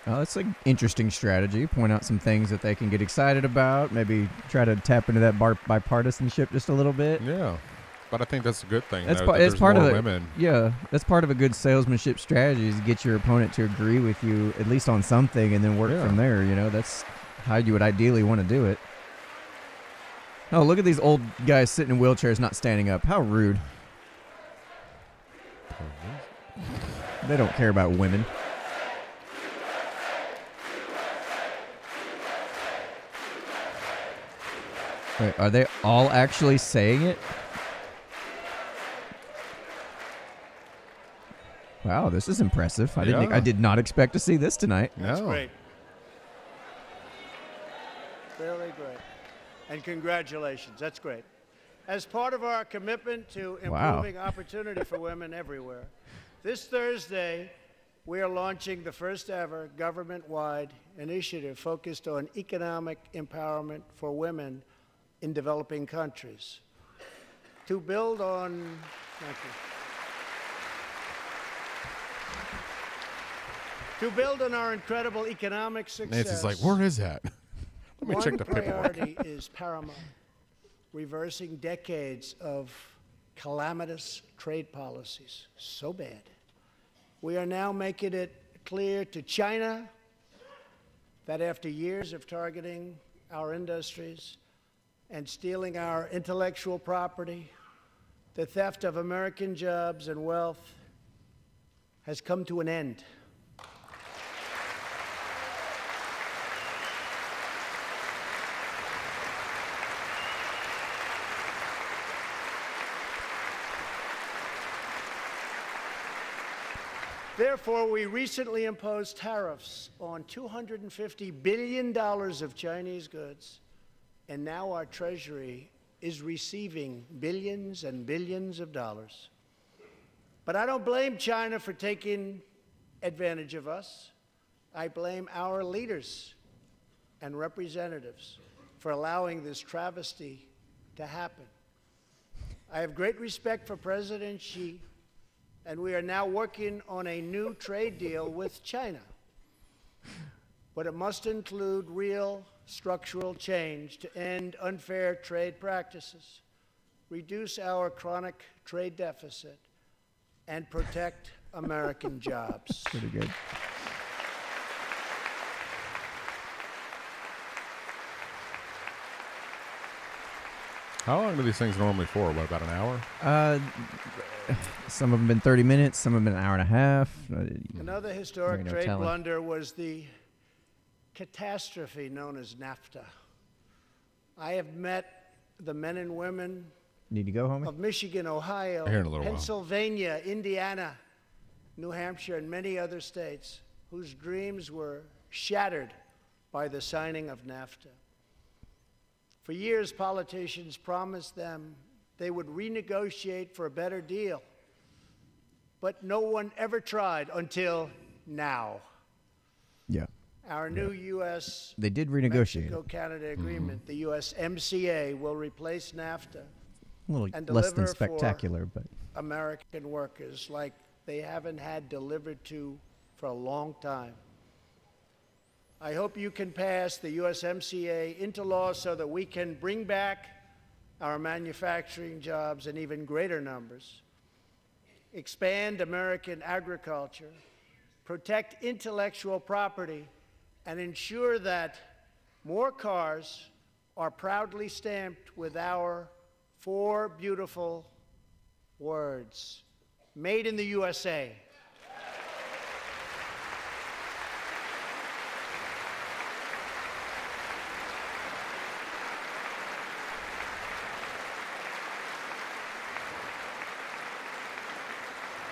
[SPEAKER 1] That's an interesting strategy. Point out some things that they can get excited about. Maybe try to tap into that bipartisanship just a little bit.
[SPEAKER 2] Yeah, but I think that's a good thing.
[SPEAKER 1] That's,
[SPEAKER 2] though,
[SPEAKER 1] part.
[SPEAKER 2] that
[SPEAKER 1] It's
[SPEAKER 2] there's
[SPEAKER 1] part of
[SPEAKER 2] more
[SPEAKER 1] it.
[SPEAKER 2] women.
[SPEAKER 1] Yeah, that's part of a good salesmanship strategy is to get your opponent to agree with you at least on something, and then work
[SPEAKER 2] Yeah.
[SPEAKER 1] from there. You know, that's how you would ideally want to do it. Oh, look at these old guys sitting in wheelchairs, not standing up. How rude! They don't care about women. Wait, are they all actually saying it? Wow, this is impressive. I did not expect to see this tonight.
[SPEAKER 5] That's
[SPEAKER 2] No.
[SPEAKER 5] great. Really great. And congratulations. That's great. As part of our commitment to
[SPEAKER 1] Wow.
[SPEAKER 5] improving opportunity for women everywhere, this Thursday, we are launching the first ever government-wide initiative focused on economic empowerment for women in developing countries. To build on, thank you. To build on our incredible economic success.
[SPEAKER 2] Nancy's like, where is that? Let me
[SPEAKER 5] One
[SPEAKER 2] check the paperwork.
[SPEAKER 5] priority is paramount, reversing decades of calamitous trade policies. So bad. We are now making it clear to China that after years of targeting our industries and stealing our intellectual property, the theft of American jobs and wealth has come to an end. Therefore, we recently imposed tariffs on $250 billion of Chinese goods, and now our Treasury is receiving billions and billions of dollars. But I don't blame China for taking advantage of us. I blame our leaders and representatives for allowing this travesty to happen. I have great respect for President Xi, and we are now working on a new trade deal with China. But it must include real structural change to end unfair trade practices, reduce our chronic trade deficit, and protect American jobs.
[SPEAKER 1] Pretty good.
[SPEAKER 2] How long do these things normally for? What, about an hour?
[SPEAKER 1] Some of them been 30 minutes, some have been an hour and a half.
[SPEAKER 5] Another historic
[SPEAKER 1] no
[SPEAKER 5] trade
[SPEAKER 1] telling.
[SPEAKER 5] blunder was the catastrophe known as NAFTA. I have met the men and women
[SPEAKER 1] Need to go, homie?
[SPEAKER 5] of Michigan, Ohio,
[SPEAKER 2] Here in a little while.
[SPEAKER 5] Pennsylvania, Indiana, New Hampshire, and many other states whose dreams were shattered by the signing of NAFTA. For years, politicians promised them they would renegotiate for a better deal, but no one ever tried until now.
[SPEAKER 1] Yeah.
[SPEAKER 5] Our new U.S.
[SPEAKER 1] They did renegotiate.
[SPEAKER 5] Mexico-Canada agreement, the USMCA, will replace NAFTA
[SPEAKER 1] A little
[SPEAKER 5] and
[SPEAKER 1] less than
[SPEAKER 5] deliver for
[SPEAKER 1] spectacular, but
[SPEAKER 5] American workers like they haven't had delivered to for a long time. I hope you can pass the USMCA into law so that we can bring back our manufacturing jobs in even greater numbers, expand American agriculture, protect intellectual property, and ensure that more cars are proudly stamped with our 4 beautiful words, made in the USA.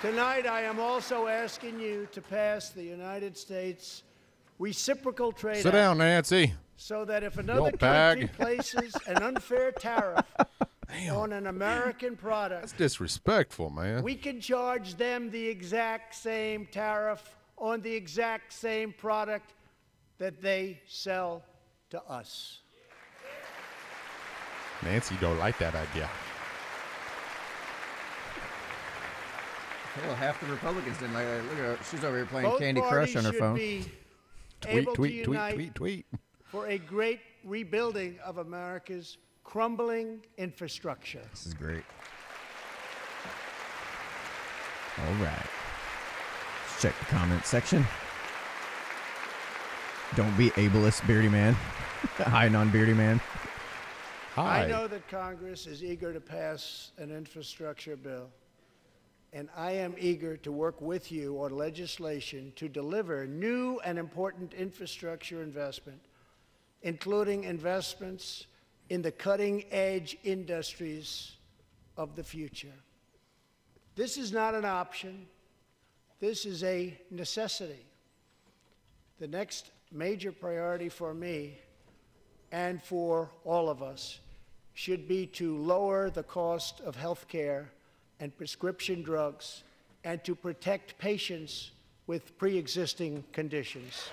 [SPEAKER 5] Tonight, I am also asking you to pass the United States Reciprocal Trade
[SPEAKER 2] Sit
[SPEAKER 5] Act
[SPEAKER 2] down, Nancy.
[SPEAKER 5] so that if another
[SPEAKER 2] Old bag.
[SPEAKER 5] country places an unfair tariff on an American product,
[SPEAKER 2] That's disrespectful, man.
[SPEAKER 5] we can charge them the exact same tariff on the exact same product that they sell to us.
[SPEAKER 2] Nancy don't like that idea.
[SPEAKER 1] well, half the Republicans didn't like that. Look at her. She's over here playing
[SPEAKER 5] Both
[SPEAKER 1] Candy
[SPEAKER 5] parties
[SPEAKER 1] Crush on her
[SPEAKER 5] should
[SPEAKER 1] phone.
[SPEAKER 5] be
[SPEAKER 2] Tweet,
[SPEAKER 5] able to
[SPEAKER 2] tweet, tweet,
[SPEAKER 5] unite
[SPEAKER 2] tweet, tweet.
[SPEAKER 5] for a great rebuilding of America's crumbling infrastructure.
[SPEAKER 1] This is great. All right. Let's check the comment section. Don't be ableist, beardy man. Hi, non-beardy man.
[SPEAKER 2] Hi.
[SPEAKER 5] I know that Congress is eager to pass an infrastructure bill, and I am eager to work with you on legislation to deliver new and important infrastructure investment, including investments in the cutting-edge industries of the future. This is not an option. This is a necessity. The next major priority for me and for all of us should be to lower the cost of health care and prescription drugs and to protect patients with pre-existing conditions.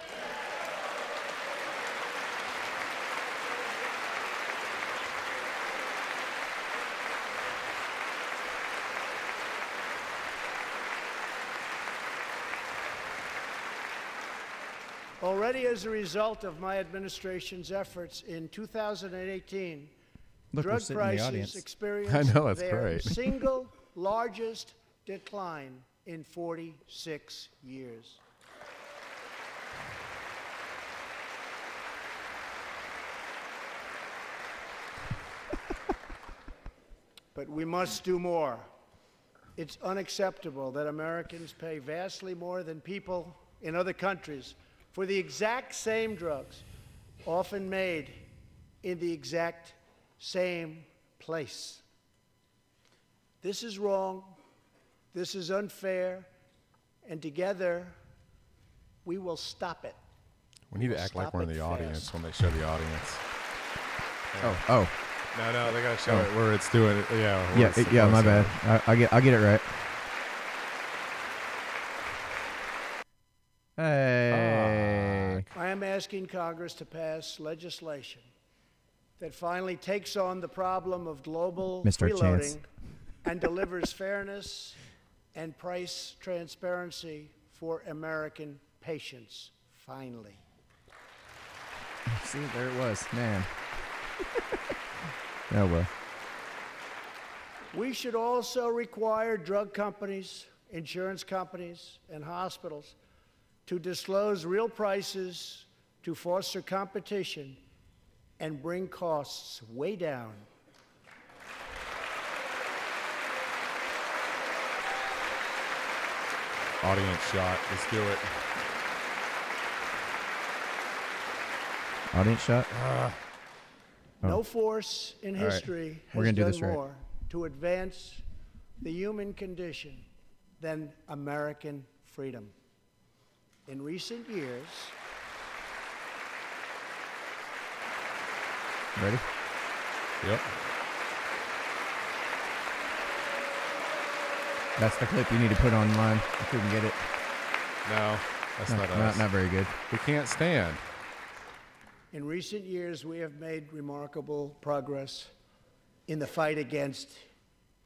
[SPEAKER 5] Already as a result of my administration's efforts in 2018,
[SPEAKER 1] Look, we're
[SPEAKER 5] drug
[SPEAKER 1] sitting in the
[SPEAKER 5] prices
[SPEAKER 1] audience.
[SPEAKER 5] experienced
[SPEAKER 2] I know, that's
[SPEAKER 5] their
[SPEAKER 2] great.
[SPEAKER 5] single largest decline in 46 years. But we must do more. It's unacceptable that Americans pay vastly more than people in other countries for the exact same drugs, often made in the exact same place. This is wrong. This is unfair. And together, we will stop it.
[SPEAKER 2] We need to act like we're in the audience when they show the audience.
[SPEAKER 1] Oh.
[SPEAKER 2] No, they gotta show it where it's doing it. Yeah.
[SPEAKER 1] Yeah. My bad. I'll get it right. Hey.
[SPEAKER 5] I am asking Congress to pass legislation that finally takes on the problem of global freeloading and delivers fairness and price transparency for American patients. Finally.
[SPEAKER 1] See, there it was, man. Oh well.
[SPEAKER 5] We should also require drug companies, insurance companies, and hospitals to disclose real prices to foster competition and bring costs way down.
[SPEAKER 2] Audience shot. Let's do it.
[SPEAKER 1] Audience shot?
[SPEAKER 5] No force in history
[SPEAKER 1] We're
[SPEAKER 5] has
[SPEAKER 1] gonna do
[SPEAKER 5] done
[SPEAKER 1] this right.
[SPEAKER 5] more to advance the human condition than American freedom. In recent years,
[SPEAKER 1] Ready?
[SPEAKER 2] Yep.
[SPEAKER 1] That's the clip you need to put online if we can get it.
[SPEAKER 2] No, that's not us.
[SPEAKER 1] Not very good.
[SPEAKER 2] We can't stand.
[SPEAKER 5] in recent years, we have made remarkable progress in the fight against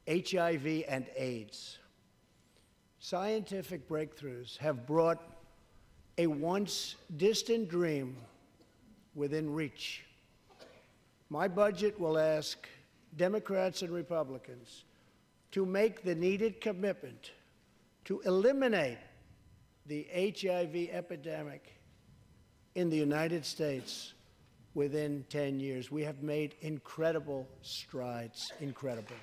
[SPEAKER 5] HIV and AIDS. Scientific breakthroughs have brought a once distant dream within reach. My budget will ask Democrats and Republicans to make the needed commitment to eliminate the HIV epidemic in the United States within 10 years. We have made incredible strides, incredible.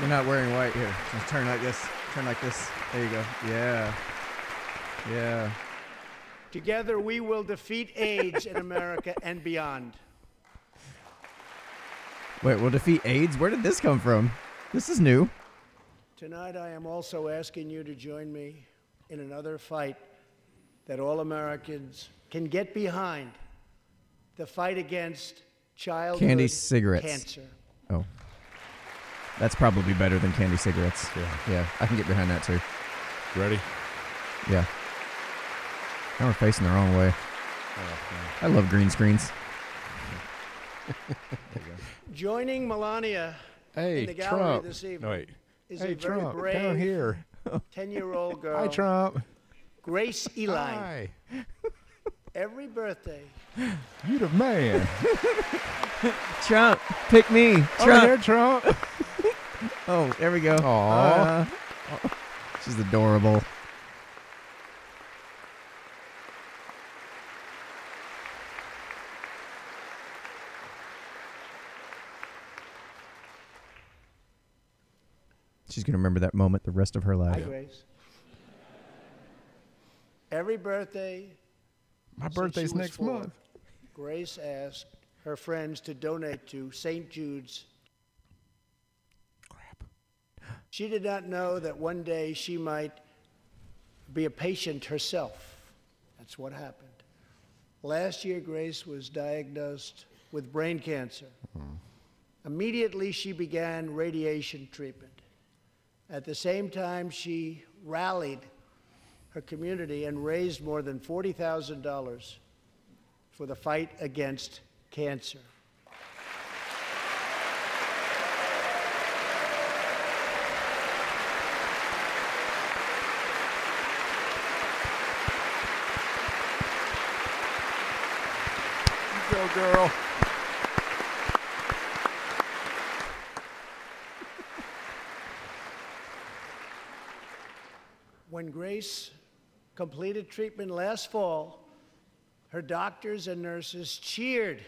[SPEAKER 1] You're not wearing white here. Just turn like this. Turn like this. There you go. Yeah. Yeah.
[SPEAKER 5] Together, we will defeat AIDS in America and beyond.
[SPEAKER 1] Wait, we'll defeat AIDS? Where did this come from? This is new.
[SPEAKER 5] Tonight, I am also asking you to join me in another fight that all Americans can get behind, the fight against childhood
[SPEAKER 1] Candy cigarettes.
[SPEAKER 5] cancer.
[SPEAKER 1] Oh. That's probably better than candy cigarettes. Yeah, I can get behind that too.
[SPEAKER 2] Ready?
[SPEAKER 1] Yeah. Now we're facing the wrong way. I love green screens.
[SPEAKER 5] Joining Melania
[SPEAKER 2] Hey,
[SPEAKER 5] in the gallery
[SPEAKER 2] Trump.
[SPEAKER 5] this evening
[SPEAKER 2] No, wait.
[SPEAKER 5] is
[SPEAKER 2] Hey,
[SPEAKER 5] a very
[SPEAKER 2] Trump,
[SPEAKER 5] brave
[SPEAKER 2] down here.
[SPEAKER 5] 10-year-old girl,
[SPEAKER 2] Hi, Trump.
[SPEAKER 5] Grace Eli.
[SPEAKER 2] Hi.
[SPEAKER 5] Every birthday,
[SPEAKER 2] You the man.
[SPEAKER 1] Trump, pick me.
[SPEAKER 2] Over
[SPEAKER 1] Trump.
[SPEAKER 2] here, Trump.
[SPEAKER 1] Oh, there we go.
[SPEAKER 2] Aw.
[SPEAKER 1] She's adorable. She's going to remember that moment the rest of her
[SPEAKER 5] hi,
[SPEAKER 1] life.
[SPEAKER 5] Grace. Every birthday,
[SPEAKER 2] My
[SPEAKER 5] since she
[SPEAKER 2] birthday's
[SPEAKER 5] was
[SPEAKER 2] next
[SPEAKER 5] 4,
[SPEAKER 2] month.
[SPEAKER 5] Grace asked her friends to donate to St. Jude's.
[SPEAKER 2] Crap.
[SPEAKER 5] She did not know that one day she might be a patient herself. That's what happened. Last year, Grace was diagnosed with brain cancer. Immediately, she began radiation treatment. At the same time, she rallied her community and raised more than $40,000 for the fight against cancer.
[SPEAKER 2] Go, girl.
[SPEAKER 5] When Grace completed treatment last fall, her doctors and nurses cheered.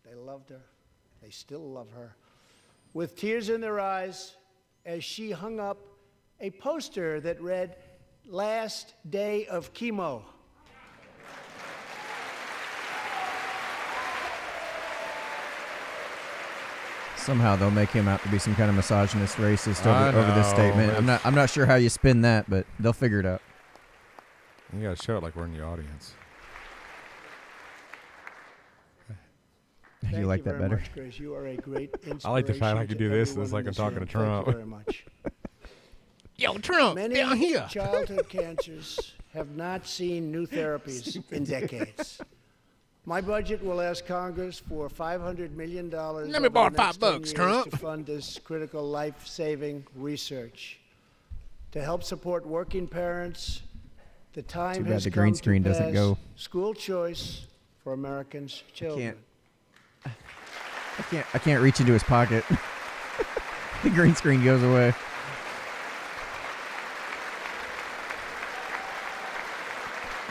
[SPEAKER 5] They loved her. They still love her. With tears in their eyes, as she hung up a poster that read, "Last day of chemo."
[SPEAKER 1] Somehow they'll make him out to be some kind of misogynist, racist over this statement. I'm not sure how you spin that, but they'll figure it out.
[SPEAKER 2] You got to show it like we're in the audience.
[SPEAKER 1] You like that better?
[SPEAKER 5] Much, Chris. You are a great inspiration.
[SPEAKER 2] I like the fact I can do this. It's like I'm talking to Trump.
[SPEAKER 5] Thank you very much.
[SPEAKER 2] Yo, Trump, down here.
[SPEAKER 5] Many childhood cancers have not seen new therapies in decades. My budget will ask Congress for $500 million.
[SPEAKER 2] Let me borrow $5, Trump.
[SPEAKER 5] To fund this critical life-saving research. To help support working parents, the time
[SPEAKER 1] Too bad
[SPEAKER 5] has
[SPEAKER 1] the
[SPEAKER 5] come
[SPEAKER 1] green screen
[SPEAKER 5] to
[SPEAKER 1] doesn't
[SPEAKER 5] pass
[SPEAKER 1] go.
[SPEAKER 5] school choice for Americans' children.
[SPEAKER 1] I can't reach into his pocket. The green screen goes away.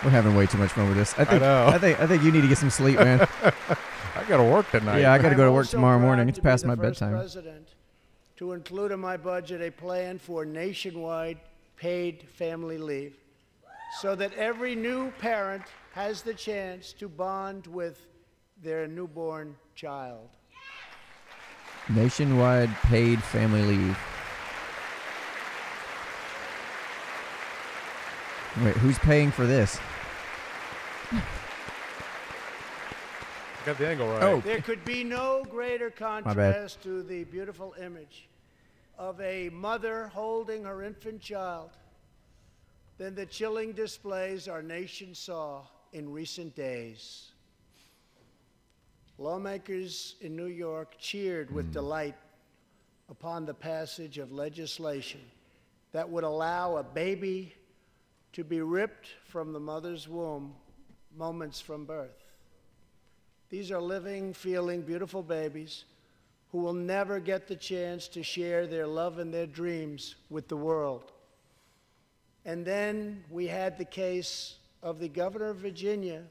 [SPEAKER 1] We're having way too much fun with this. I think you need to get some sleep, man.
[SPEAKER 2] I got to work tonight.
[SPEAKER 1] Yeah, I got to go to work
[SPEAKER 5] also
[SPEAKER 1] tomorrow
[SPEAKER 5] proud
[SPEAKER 1] morning. It's
[SPEAKER 5] to be
[SPEAKER 1] past
[SPEAKER 5] the
[SPEAKER 1] my
[SPEAKER 5] first
[SPEAKER 1] bedtime.
[SPEAKER 5] President to include in my budget a plan for nationwide paid family leave so that every new parent has the chance to bond with their newborn child.
[SPEAKER 1] Nationwide paid family leave. Wait, who's paying for this?
[SPEAKER 2] Got the angle right.
[SPEAKER 1] Oh.
[SPEAKER 5] There could be no greater contrast to the beautiful image of a mother holding her infant child than the chilling displays our nation saw in recent days. Lawmakers in New York cheered with delight upon the passage of legislation that would allow a baby to be ripped from the mother's womb moments from birth. These are living, feeling, beautiful babies who will never get the chance to share their love and their dreams with the world. And then we had the case of the governor of Virginia,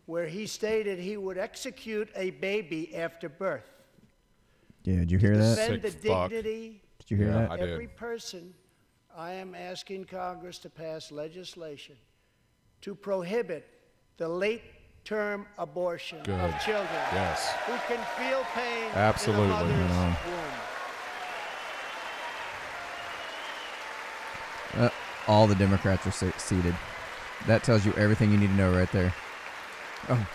[SPEAKER 5] where he stated he would execute a baby after birth.
[SPEAKER 1] Yeah, did you hear that?
[SPEAKER 5] Defend the
[SPEAKER 2] Sick fuck.
[SPEAKER 5] dignity
[SPEAKER 1] Did you hear that?
[SPEAKER 2] I
[SPEAKER 5] of every
[SPEAKER 2] did.
[SPEAKER 5] person. I am asking Congress to pass legislation to prohibit the late-term abortion
[SPEAKER 2] Good.
[SPEAKER 5] of children
[SPEAKER 2] Yes.
[SPEAKER 5] who can feel pain
[SPEAKER 2] Absolutely.
[SPEAKER 5] in the mother's
[SPEAKER 1] Right
[SPEAKER 5] womb.
[SPEAKER 1] All the Democrats are seated. That tells you everything you need to know right there. Oh.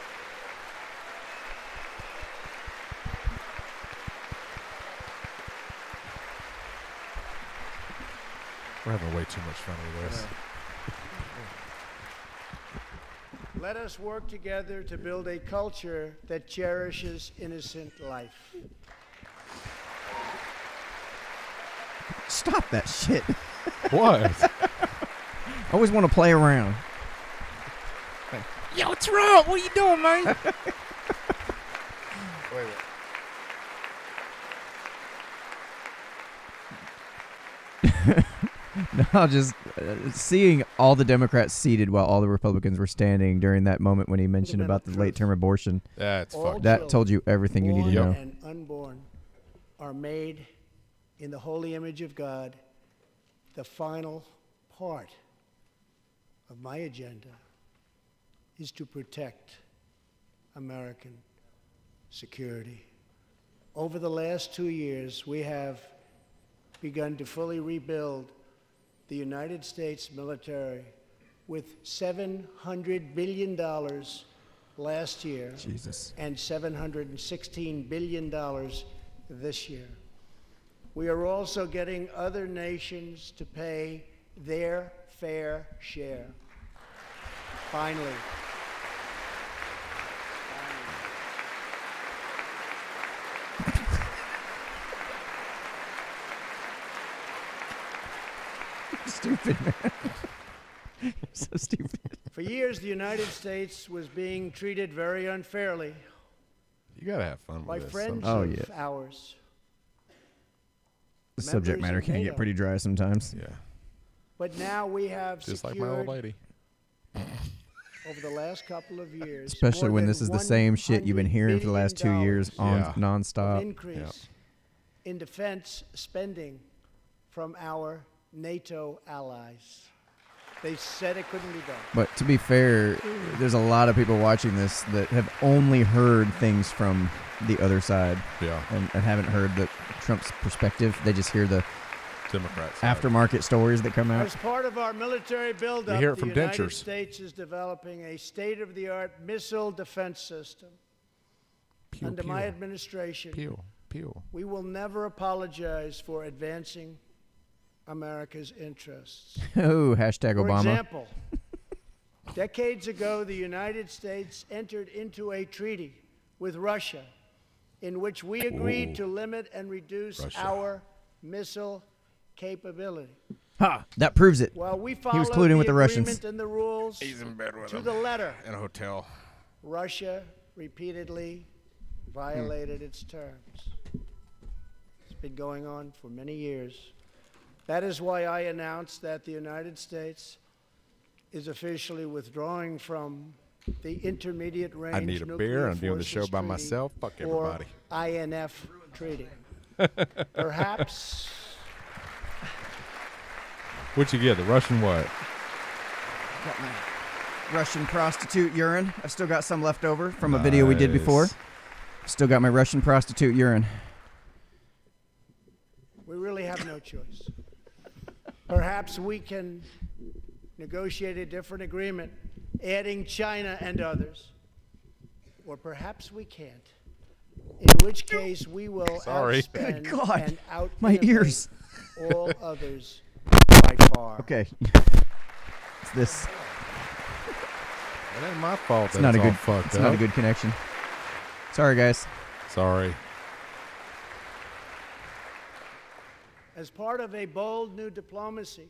[SPEAKER 2] We're having way too much fun with this.
[SPEAKER 5] Let us work together to build a culture that cherishes innocent life.
[SPEAKER 1] Stop that shit.
[SPEAKER 2] What?
[SPEAKER 1] I always want to play around.
[SPEAKER 2] Yo, what's wrong? What are you doing, man? Wait.
[SPEAKER 1] No, just seeing all the Democrats seated while all the Republicans were standing during that moment when he mentioned about the late-term abortion.
[SPEAKER 2] That's
[SPEAKER 5] All
[SPEAKER 2] fucked.
[SPEAKER 1] That told you everything you need to
[SPEAKER 5] born
[SPEAKER 1] know.
[SPEAKER 5] and unborn are made in the holy image of God. The final part of my agenda is to protect American security. Over the last 2 years, we have begun to fully rebuild the United States military with $700 billion last year
[SPEAKER 1] Jesus.
[SPEAKER 5] and $716 billion this year. We are also getting other nations to pay their fair share. Finally.
[SPEAKER 1] Stupid, man. You're so stupid.
[SPEAKER 5] For years, the United States was being treated very unfairly
[SPEAKER 2] You gotta have fun
[SPEAKER 5] by
[SPEAKER 2] with this.
[SPEAKER 5] friends
[SPEAKER 1] Oh,
[SPEAKER 5] of
[SPEAKER 1] yeah.
[SPEAKER 5] ours.
[SPEAKER 1] The subject
[SPEAKER 5] Members
[SPEAKER 1] matter
[SPEAKER 5] of
[SPEAKER 1] can
[SPEAKER 5] NATO.
[SPEAKER 1] get pretty dry sometimes.
[SPEAKER 2] Yeah.
[SPEAKER 5] But now we have
[SPEAKER 2] Just like
[SPEAKER 5] secured,
[SPEAKER 2] my old lady.
[SPEAKER 5] over the last couple of years,
[SPEAKER 1] Especially
[SPEAKER 5] more
[SPEAKER 1] when
[SPEAKER 5] than
[SPEAKER 1] this is the same shit you've been hearing for the last 2 years
[SPEAKER 5] $100
[SPEAKER 1] on
[SPEAKER 2] Yeah.
[SPEAKER 1] nonstop.
[SPEAKER 5] increase in defense spending from our NATO allies. They said it couldn't be done.
[SPEAKER 1] But to be fair, there's a lot of people watching this that have only heard things from the other side.
[SPEAKER 2] Yeah.
[SPEAKER 1] And haven't heard Trump's perspective. They just hear the
[SPEAKER 2] Democrats
[SPEAKER 1] aftermarket stories that come out.
[SPEAKER 5] As part of our military buildup,
[SPEAKER 2] We hear it
[SPEAKER 5] the
[SPEAKER 2] from
[SPEAKER 5] United
[SPEAKER 2] dentures.
[SPEAKER 5] States is developing a state-of-the-art missile defense system.
[SPEAKER 2] Pew,
[SPEAKER 5] Under
[SPEAKER 2] pew.
[SPEAKER 5] my administration,
[SPEAKER 2] Pew, pew.
[SPEAKER 5] we will never apologize for advancing America's interests.
[SPEAKER 1] Oh, hashtag
[SPEAKER 5] For
[SPEAKER 1] Obama.
[SPEAKER 5] example, decades ago, the United States entered into a treaty with Russia in which we agreed to limit and reduce
[SPEAKER 2] Russia.
[SPEAKER 5] our missile capability.
[SPEAKER 1] Ha! That proves it.
[SPEAKER 5] While we
[SPEAKER 1] He was
[SPEAKER 5] followed
[SPEAKER 1] colluding
[SPEAKER 5] the
[SPEAKER 1] with the Russians.
[SPEAKER 5] agreement and the rules
[SPEAKER 2] He's in bed with
[SPEAKER 5] to
[SPEAKER 2] him.
[SPEAKER 5] the letter,
[SPEAKER 2] In a hotel.
[SPEAKER 5] Russia repeatedly violated its terms. It's been going on for many years. That is why I announced that the United States is officially withdrawing from the Intermediate Range
[SPEAKER 2] I need a
[SPEAKER 5] Nuclear
[SPEAKER 2] beer. I'm doing the
[SPEAKER 5] Forces
[SPEAKER 2] show by
[SPEAKER 5] Treaty,
[SPEAKER 2] myself. Fuck
[SPEAKER 5] or
[SPEAKER 2] everybody.
[SPEAKER 5] INF treaty. Perhaps
[SPEAKER 2] What'd you get? The Russian what?
[SPEAKER 1] Got my Russian prostitute urine. I've still got some left over from a video we did before.
[SPEAKER 2] Nice.
[SPEAKER 1] Still got my Russian prostitute urine.
[SPEAKER 5] we really have no choice. Perhaps we can negotiate a different agreement, adding China and others. Or perhaps we can't. In which case, we will
[SPEAKER 2] Sorry.
[SPEAKER 5] outspend
[SPEAKER 1] Good God.
[SPEAKER 5] and out
[SPEAKER 1] My ears.
[SPEAKER 5] all others by far.
[SPEAKER 1] Okay. It's this.
[SPEAKER 2] It ain't my fault.
[SPEAKER 1] It's not a good.
[SPEAKER 2] Fucked
[SPEAKER 1] It's
[SPEAKER 2] up.
[SPEAKER 1] not a good connection. Sorry, guys.
[SPEAKER 2] Sorry.
[SPEAKER 5] As part of a bold new diplomacy,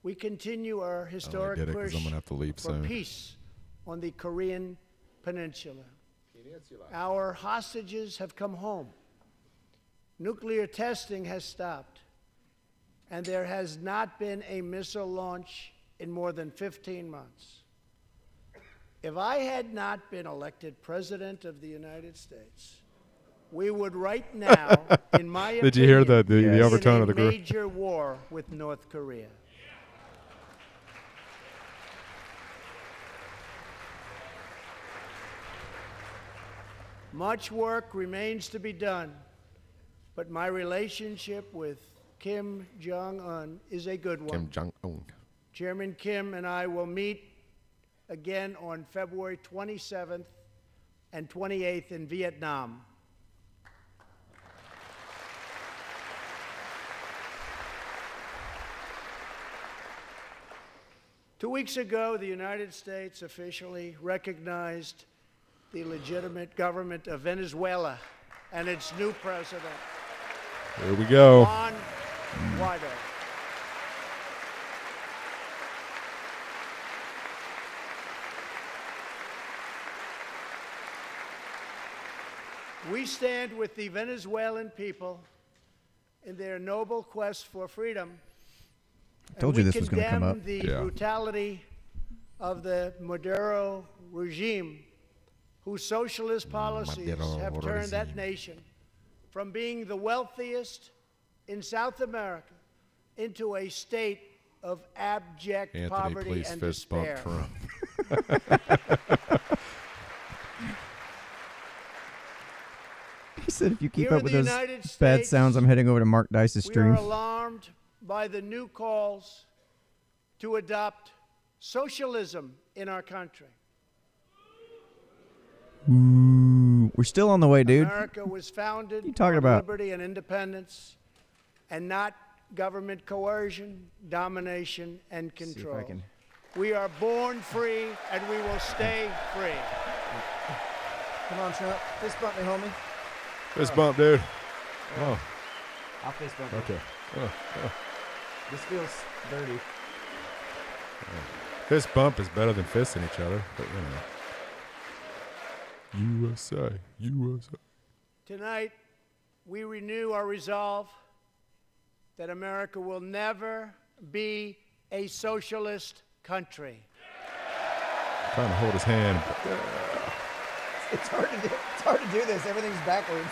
[SPEAKER 5] we continue our historic
[SPEAKER 2] did it 'cause
[SPEAKER 5] push
[SPEAKER 2] I'm gonna have to leave
[SPEAKER 5] for
[SPEAKER 2] soon.
[SPEAKER 5] peace on the Korean Peninsula. Our hostages have come home. Nuclear testing has stopped, and there has not been a missile launch in more than 15 months. If I had not been elected President of the United States, we would right now, in my opinion,
[SPEAKER 2] Did you hear the
[SPEAKER 5] be
[SPEAKER 2] overtone
[SPEAKER 5] in
[SPEAKER 2] of the
[SPEAKER 5] a
[SPEAKER 2] group?
[SPEAKER 5] major war with North Korea. Much work remains to be done, but my relationship with Kim Jong-un is a good one.
[SPEAKER 2] Kim Jong-un.
[SPEAKER 5] Chairman Kim and I will meet again on February 27th and 28th in Vietnam. Two weeks ago, the United States officially recognized the legitimate government of Venezuela and its new president,
[SPEAKER 2] Here we go.
[SPEAKER 5] Juan Guaido. We stand with the Venezuelan people in their noble quest for freedom.
[SPEAKER 1] Told you this was
[SPEAKER 5] going
[SPEAKER 1] gonna come up.
[SPEAKER 5] the
[SPEAKER 2] Yeah.
[SPEAKER 5] brutality of the Maduro regime, whose socialist policies
[SPEAKER 2] Maduro
[SPEAKER 5] have turned that
[SPEAKER 2] regime.
[SPEAKER 5] nation from being the wealthiest in South America into a state of abject
[SPEAKER 2] Anthony,
[SPEAKER 5] poverty
[SPEAKER 2] please
[SPEAKER 5] and
[SPEAKER 2] fist
[SPEAKER 5] despair.
[SPEAKER 2] bump Trump.
[SPEAKER 1] He said if you keep
[SPEAKER 5] Here
[SPEAKER 1] up
[SPEAKER 5] in
[SPEAKER 1] with
[SPEAKER 5] the
[SPEAKER 1] those
[SPEAKER 5] United
[SPEAKER 1] bad
[SPEAKER 5] States,
[SPEAKER 1] sounds, I'm heading over to Mark Dice's
[SPEAKER 5] We
[SPEAKER 1] stream.
[SPEAKER 5] are alarmed by the new calls to adopt socialism in our country.
[SPEAKER 1] Ooh, we're still on the way, dude.
[SPEAKER 5] America was founded
[SPEAKER 1] you talking
[SPEAKER 5] on
[SPEAKER 1] about?
[SPEAKER 5] liberty and independence, and not government coercion, domination, and
[SPEAKER 1] See if I
[SPEAKER 5] control.
[SPEAKER 1] can-
[SPEAKER 5] We are born free, and we will stay free.
[SPEAKER 1] Come on, Trump. Fist bump me, homie.
[SPEAKER 2] Fist bump, dude. Oh,
[SPEAKER 1] I'll fist bump you.
[SPEAKER 2] okay.
[SPEAKER 1] This feels dirty.
[SPEAKER 2] Fist bump is better than fisting each other, but you know. USA, USA.
[SPEAKER 5] Tonight, we renew our resolve that America will never be a socialist country.
[SPEAKER 2] Trying to hold his hand.
[SPEAKER 1] It's hard to do. It's hard to do this. Everything's backwards.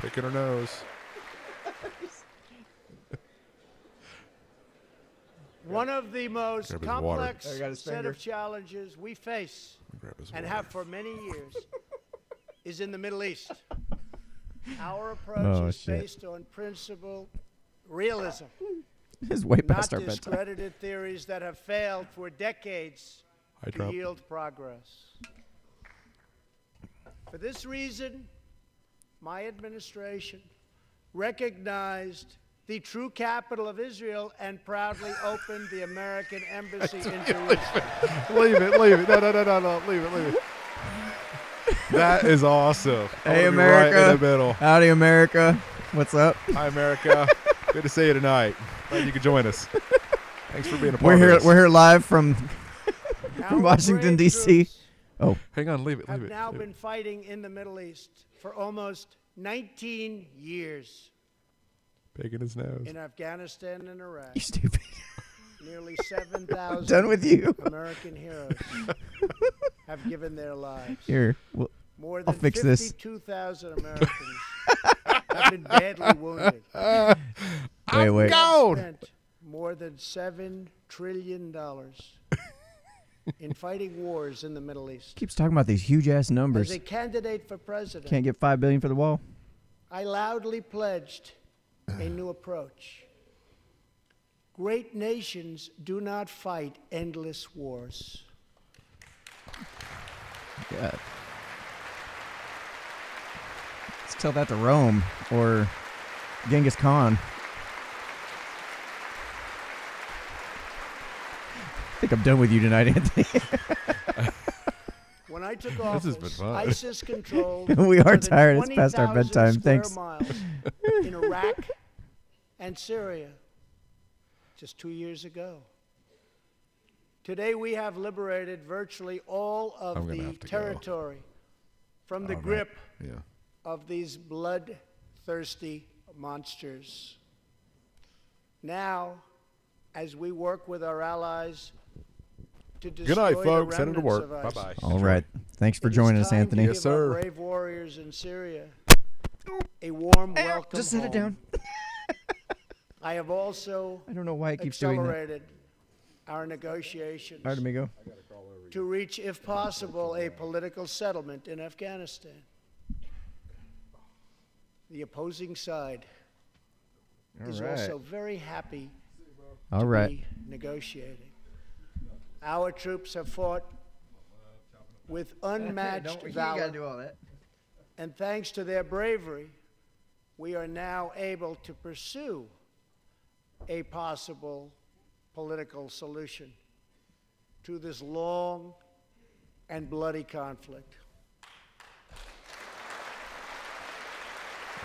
[SPEAKER 2] Picking her nose.
[SPEAKER 5] One of the most
[SPEAKER 2] Grab his
[SPEAKER 5] complex
[SPEAKER 1] water. I got his
[SPEAKER 5] set
[SPEAKER 1] finger.
[SPEAKER 5] of challenges we face
[SPEAKER 2] Grab his
[SPEAKER 5] and
[SPEAKER 2] water.
[SPEAKER 5] have for many years is in the Middle East. Our approach
[SPEAKER 1] Oh,
[SPEAKER 5] is
[SPEAKER 1] shit.
[SPEAKER 5] based on principle, realism,
[SPEAKER 1] It's way
[SPEAKER 5] not
[SPEAKER 1] past our bedtime.
[SPEAKER 5] discredited theories that have failed for decades
[SPEAKER 2] Hi,
[SPEAKER 5] to
[SPEAKER 2] Trump.
[SPEAKER 5] yield progress. For this reason, my administration recognized the true capital of Israel and proudly opened the American embassy in Jerusalem.
[SPEAKER 2] Leave it. No. Leave it. That is awesome. I
[SPEAKER 1] Hey,
[SPEAKER 2] wanna be right
[SPEAKER 1] America.
[SPEAKER 2] in the middle.
[SPEAKER 1] Howdy, America. What's up?
[SPEAKER 2] Hi, America. Good to see you tonight. Glad you could join us. Thanks for being a part
[SPEAKER 1] We're
[SPEAKER 2] of
[SPEAKER 1] here.
[SPEAKER 2] this.
[SPEAKER 1] We're here live from
[SPEAKER 5] Our
[SPEAKER 1] Washington,
[SPEAKER 5] brave
[SPEAKER 1] D.C.
[SPEAKER 5] troops
[SPEAKER 1] Oh,
[SPEAKER 2] Hang on. Leave it.
[SPEAKER 5] have
[SPEAKER 2] Leave it.
[SPEAKER 5] now
[SPEAKER 2] leave it.
[SPEAKER 5] been fighting in the Middle East for almost 19 years
[SPEAKER 2] Picking his nose.
[SPEAKER 5] in Afghanistan and Iraq.
[SPEAKER 1] you stupid.
[SPEAKER 5] Nearly 7,000
[SPEAKER 1] Done with you.
[SPEAKER 5] American heroes have given their lives.
[SPEAKER 1] Here. Well,
[SPEAKER 5] More
[SPEAKER 1] I'll
[SPEAKER 5] than
[SPEAKER 1] fix this.
[SPEAKER 5] 52,000 Americans have been badly wounded.
[SPEAKER 1] wait.
[SPEAKER 2] Gone.
[SPEAKER 5] Spent more than $7 trillion in fighting wars in the Middle East.
[SPEAKER 1] Keeps talking about these huge ass
[SPEAKER 5] As
[SPEAKER 1] numbers.
[SPEAKER 5] a candidate for president,
[SPEAKER 1] Can't get $5 billion for the wall.
[SPEAKER 5] I loudly pledged a new approach. Great nations do not fight endless wars.
[SPEAKER 1] Yeah. Let's tell that to Rome or Genghis Khan. I think I'm done with you tonight, Anthony.
[SPEAKER 5] When I took
[SPEAKER 2] This
[SPEAKER 5] office,
[SPEAKER 2] has been fun.
[SPEAKER 5] ISIS controlled
[SPEAKER 1] We are
[SPEAKER 5] more than
[SPEAKER 1] tired. It's past our
[SPEAKER 5] 20,000
[SPEAKER 1] bedtime.
[SPEAKER 5] square
[SPEAKER 1] Thanks.
[SPEAKER 5] miles in Iraq and Syria just 2 years ago. Today we have liberated virtually all
[SPEAKER 2] I'm
[SPEAKER 5] of
[SPEAKER 2] gonna
[SPEAKER 5] the
[SPEAKER 2] have to go.
[SPEAKER 5] territory from the
[SPEAKER 2] All right.
[SPEAKER 5] grip
[SPEAKER 2] Yeah.
[SPEAKER 5] of these bloodthirsty monsters. Now, as we work with our allies to destroy
[SPEAKER 2] Good night, folks.
[SPEAKER 5] the
[SPEAKER 2] Heading to
[SPEAKER 5] remnants
[SPEAKER 2] work.
[SPEAKER 5] of
[SPEAKER 2] Bye
[SPEAKER 5] ISIS,
[SPEAKER 2] bye.
[SPEAKER 1] All right. Thanks for
[SPEAKER 5] it is
[SPEAKER 1] joining us,
[SPEAKER 5] time to
[SPEAKER 1] Anthony.
[SPEAKER 5] give
[SPEAKER 2] Yes, sir.
[SPEAKER 5] our brave warriors in Syria a warm welcome
[SPEAKER 1] Just set it
[SPEAKER 5] home.
[SPEAKER 1] down.
[SPEAKER 5] I have also
[SPEAKER 1] I don't know why it keeps doing that.
[SPEAKER 5] accelerated our negotiations
[SPEAKER 1] All right, amigo.
[SPEAKER 5] to reach, if possible, a political settlement in Afghanistan. The opposing side is also very happy
[SPEAKER 1] All
[SPEAKER 5] to
[SPEAKER 1] right.
[SPEAKER 5] be negotiating. Our troops have fought with unmatched valor,
[SPEAKER 1] all that.
[SPEAKER 5] and thanks to their bravery, we are now able to pursue a possible political solution to this long and bloody conflict.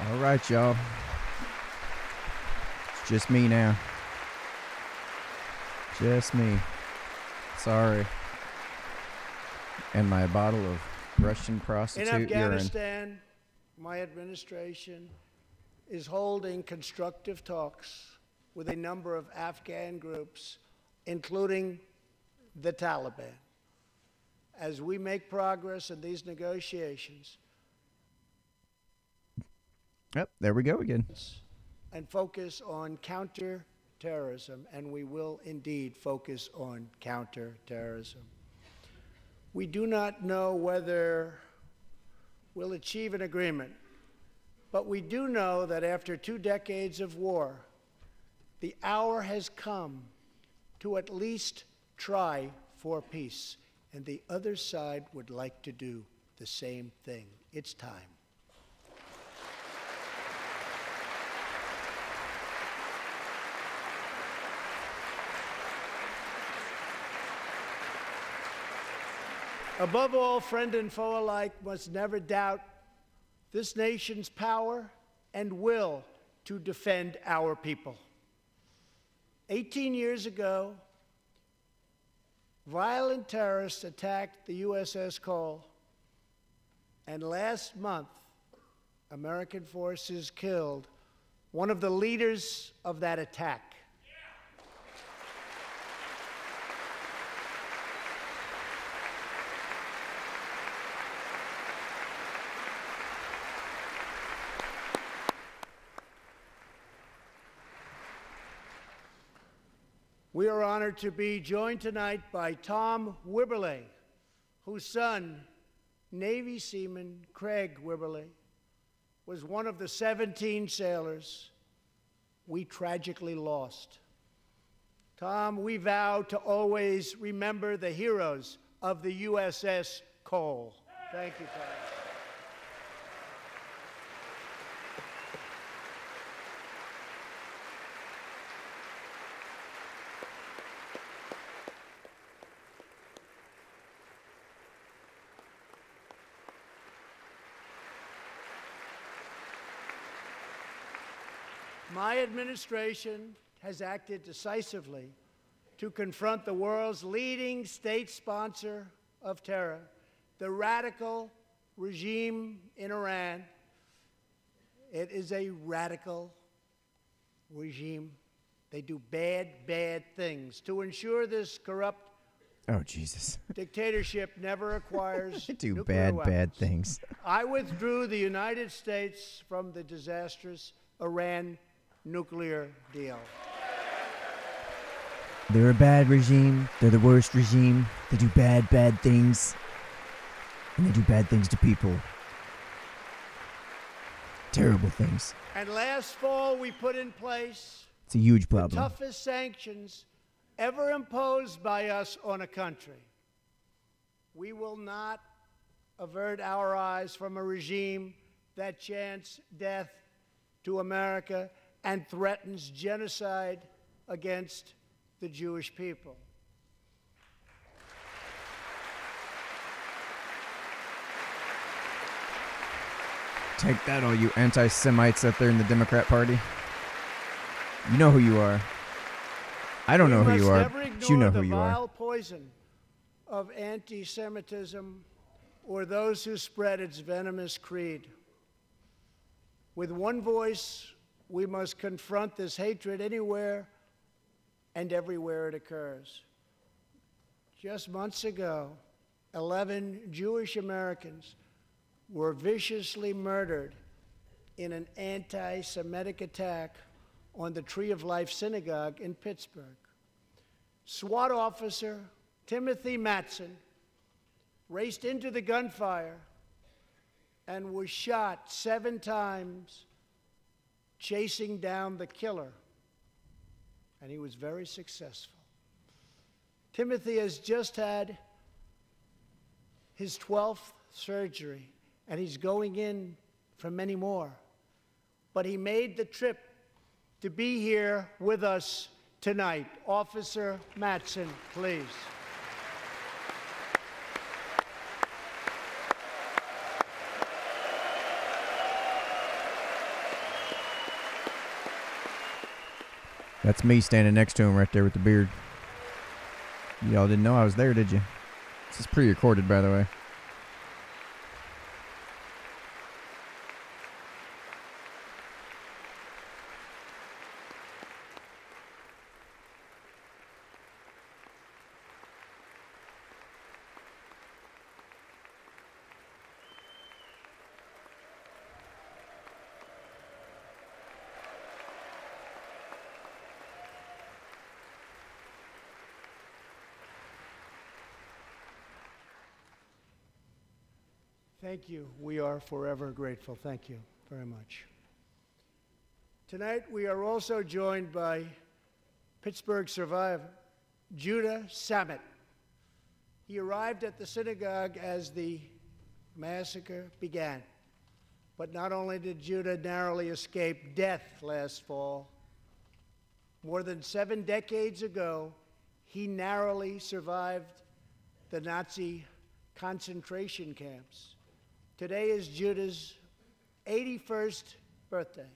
[SPEAKER 1] All right, y'all. It's just me now. Just me. Sorry. And my bottle of Russian
[SPEAKER 5] In
[SPEAKER 1] prostitute urine.
[SPEAKER 5] Afghanistan, my administration is holding constructive talks with a number of Afghan groups, including the Taliban. As we make progress in these negotiations
[SPEAKER 1] Yep, there we go again.
[SPEAKER 5] and focus on counterterrorism, and we will indeed focus on counterterrorism. We do not know whether we'll achieve an agreement, but we do know that after 2 decades of war, the hour has come to at least try for peace, and the other side would like to do the same thing. It's time. Above all, friend and foe alike must never doubt this nation's power and will to defend our people. 18 years ago, violent terrorists attacked the USS Cole, and last month, American forces killed one of the leaders of that attack. We are honored to be joined tonight by Tom Wibberley, whose son, Navy seaman Craig Wibberley, was one of the 17 sailors we tragically lost. Tom, we vow to always remember the heroes of the USS Cole. Thank you, Tom. My administration has acted decisively to confront the world's leading state sponsor of terror, the radical regime in Iran. It is a radical regime. They do bad, bad things. To ensure this corrupt dictatorship never acquires
[SPEAKER 1] They do
[SPEAKER 5] nuclear
[SPEAKER 1] bad,
[SPEAKER 5] weapons,
[SPEAKER 1] bad things.
[SPEAKER 5] I withdrew the United States from the disastrous Iran nuclear deal.
[SPEAKER 1] They're a bad regime. They're the worst regime. They do bad, bad things. And they do bad things to people. Terrible things.
[SPEAKER 5] And last fall, we put in place
[SPEAKER 1] It's a huge
[SPEAKER 5] the
[SPEAKER 1] problem.
[SPEAKER 5] toughest sanctions ever imposed by us on a country. We will not avert our eyes from a regime that chants death to America and threatens genocide against the Jewish people.
[SPEAKER 1] Take that, all you anti-Semites out there in the Democrat Party. You know who you are. I don't know who you are, but you know who
[SPEAKER 5] the
[SPEAKER 1] you
[SPEAKER 5] vile
[SPEAKER 1] are.
[SPEAKER 5] poison of anti-Semitism or those who spread its venomous creed. With one voice, we must confront this hatred anywhere and everywhere it occurs. Just months ago, 11 Jewish Americans were viciously murdered in an anti-Semitic attack on the Tree of Life Synagogue in Pittsburgh. SWAT officer Timothy Matson raced into the gunfire and was shot 7 times chasing down the killer, and he was very successful. Timothy has just had his 12th surgery, and he's going in for many more. But he made the trip to be here with us tonight. Officer Matson, please.
[SPEAKER 1] That's me standing next to him right there with the beard. Y'all didn't know I was there, did you? This is pre-recorded, by the way.
[SPEAKER 5] Thank you. We are forever grateful. Thank you very much. Tonight, we are also joined by Pittsburgh survivor, Judah Samet. He arrived at the synagogue as the massacre began. But not only did Judah narrowly escape death last fall, more than 7 decades ago, he narrowly survived the Nazi concentration camps. Today is Judah's 81st birthday.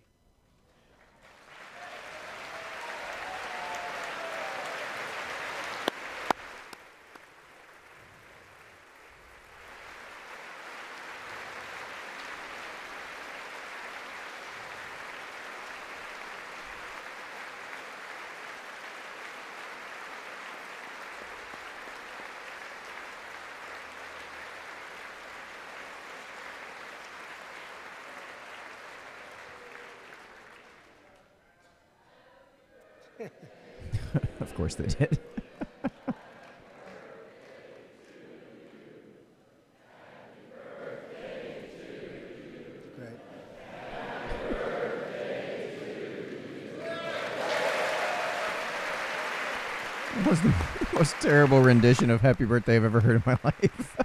[SPEAKER 1] Of course they did.
[SPEAKER 5] Great.
[SPEAKER 1] That was the most terrible rendition of Happy Birthday I've ever heard in my life.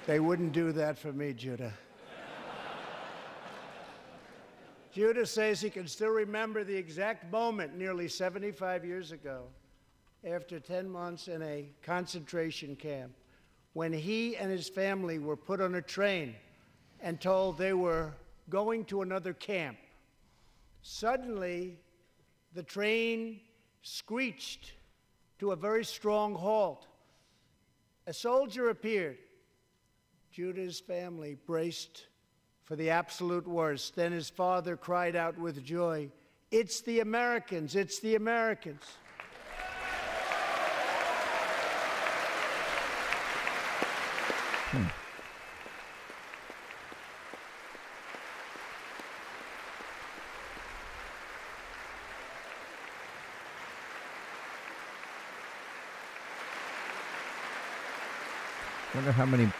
[SPEAKER 5] They wouldn't do that for me, Judah. Judah says he can still remember the exact moment nearly 75 years ago, after 10 months in a concentration camp, when he and his family were put on a train and told they were going to another camp. Suddenly, the train screeched to a very strong halt. A soldier appeared. Judah's family braced for the absolute worst. Then his father cried out with joy, "It's the Americans! It's the Americans!"
[SPEAKER 1] Wonder how many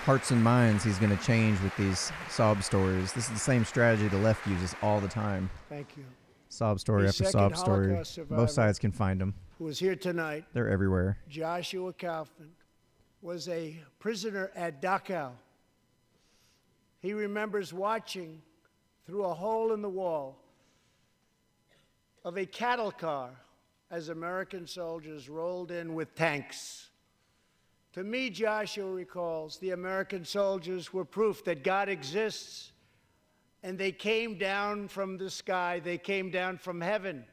[SPEAKER 1] hearts and minds he's going to change with these sob stories. This is the same strategy the left uses all the time.
[SPEAKER 5] Thank you.
[SPEAKER 1] Sob story
[SPEAKER 5] The
[SPEAKER 1] after
[SPEAKER 5] second
[SPEAKER 1] sob story.
[SPEAKER 5] Holocaust survivor
[SPEAKER 1] Both sides can find them.
[SPEAKER 5] who was here tonight,
[SPEAKER 1] They're everywhere.
[SPEAKER 5] Joshua Kaufman, was a prisoner at Dachau. He remembers watching through a hole in the wall of a cattle car as American soldiers rolled in with tanks. To me, Joshua recalls, the American soldiers were proof that God exists, and they came down from the sky. They came down from heaven.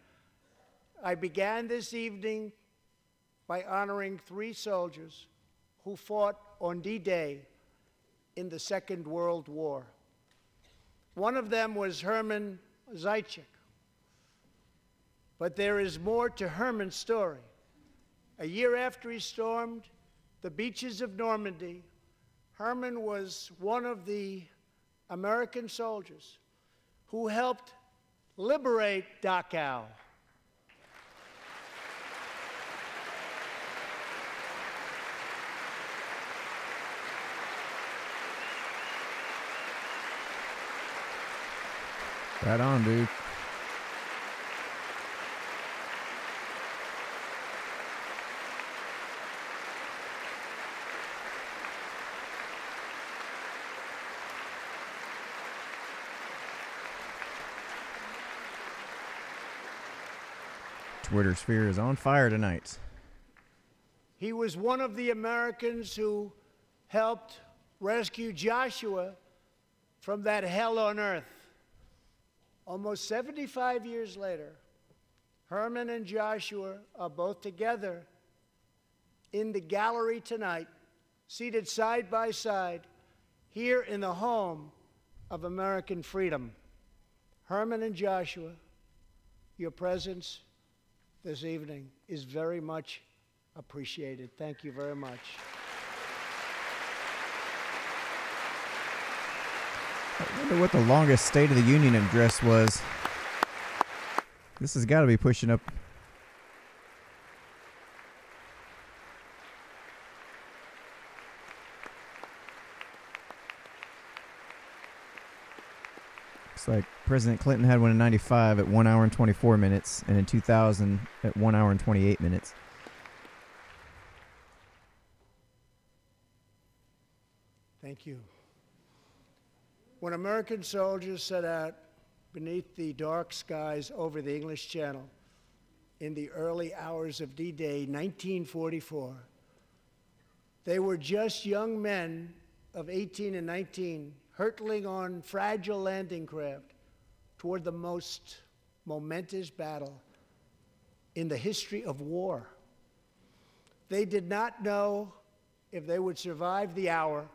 [SPEAKER 5] I began this evening by honoring 3 soldiers who fought on D-Day in the Second World War. One of them was Herman Zaitchik. But there is more to Herman's story. A year after he stormed the beaches of Normandy, Herman was one of the American soldiers who helped liberate Dachau.
[SPEAKER 1] Right on, dude. Twitter sphere is on fire tonight.
[SPEAKER 5] He was one of the Americans who helped rescue Joshua from that hell on earth. Almost 75 years later, Herman and Joshua are both together in the gallery tonight, seated side by side, here in the home of American freedom. Herman and Joshua, your presence this evening is very much appreciated. Thank you very much.
[SPEAKER 1] I wonder what the longest State of the Union address was. This has got to be pushing up. Looks like President Clinton had one in 95 at 1 hour and 24 minutes, and in 2000 at 1 hour and 28 minutes.
[SPEAKER 5] Thank you. When American soldiers set out beneath the dark skies over the English Channel in the early hours of D-Day 1944, they were just young men of 18 and 19 hurtling on fragile landing craft toward the most momentous battle in the history of war. They did not know if they would survive the hour.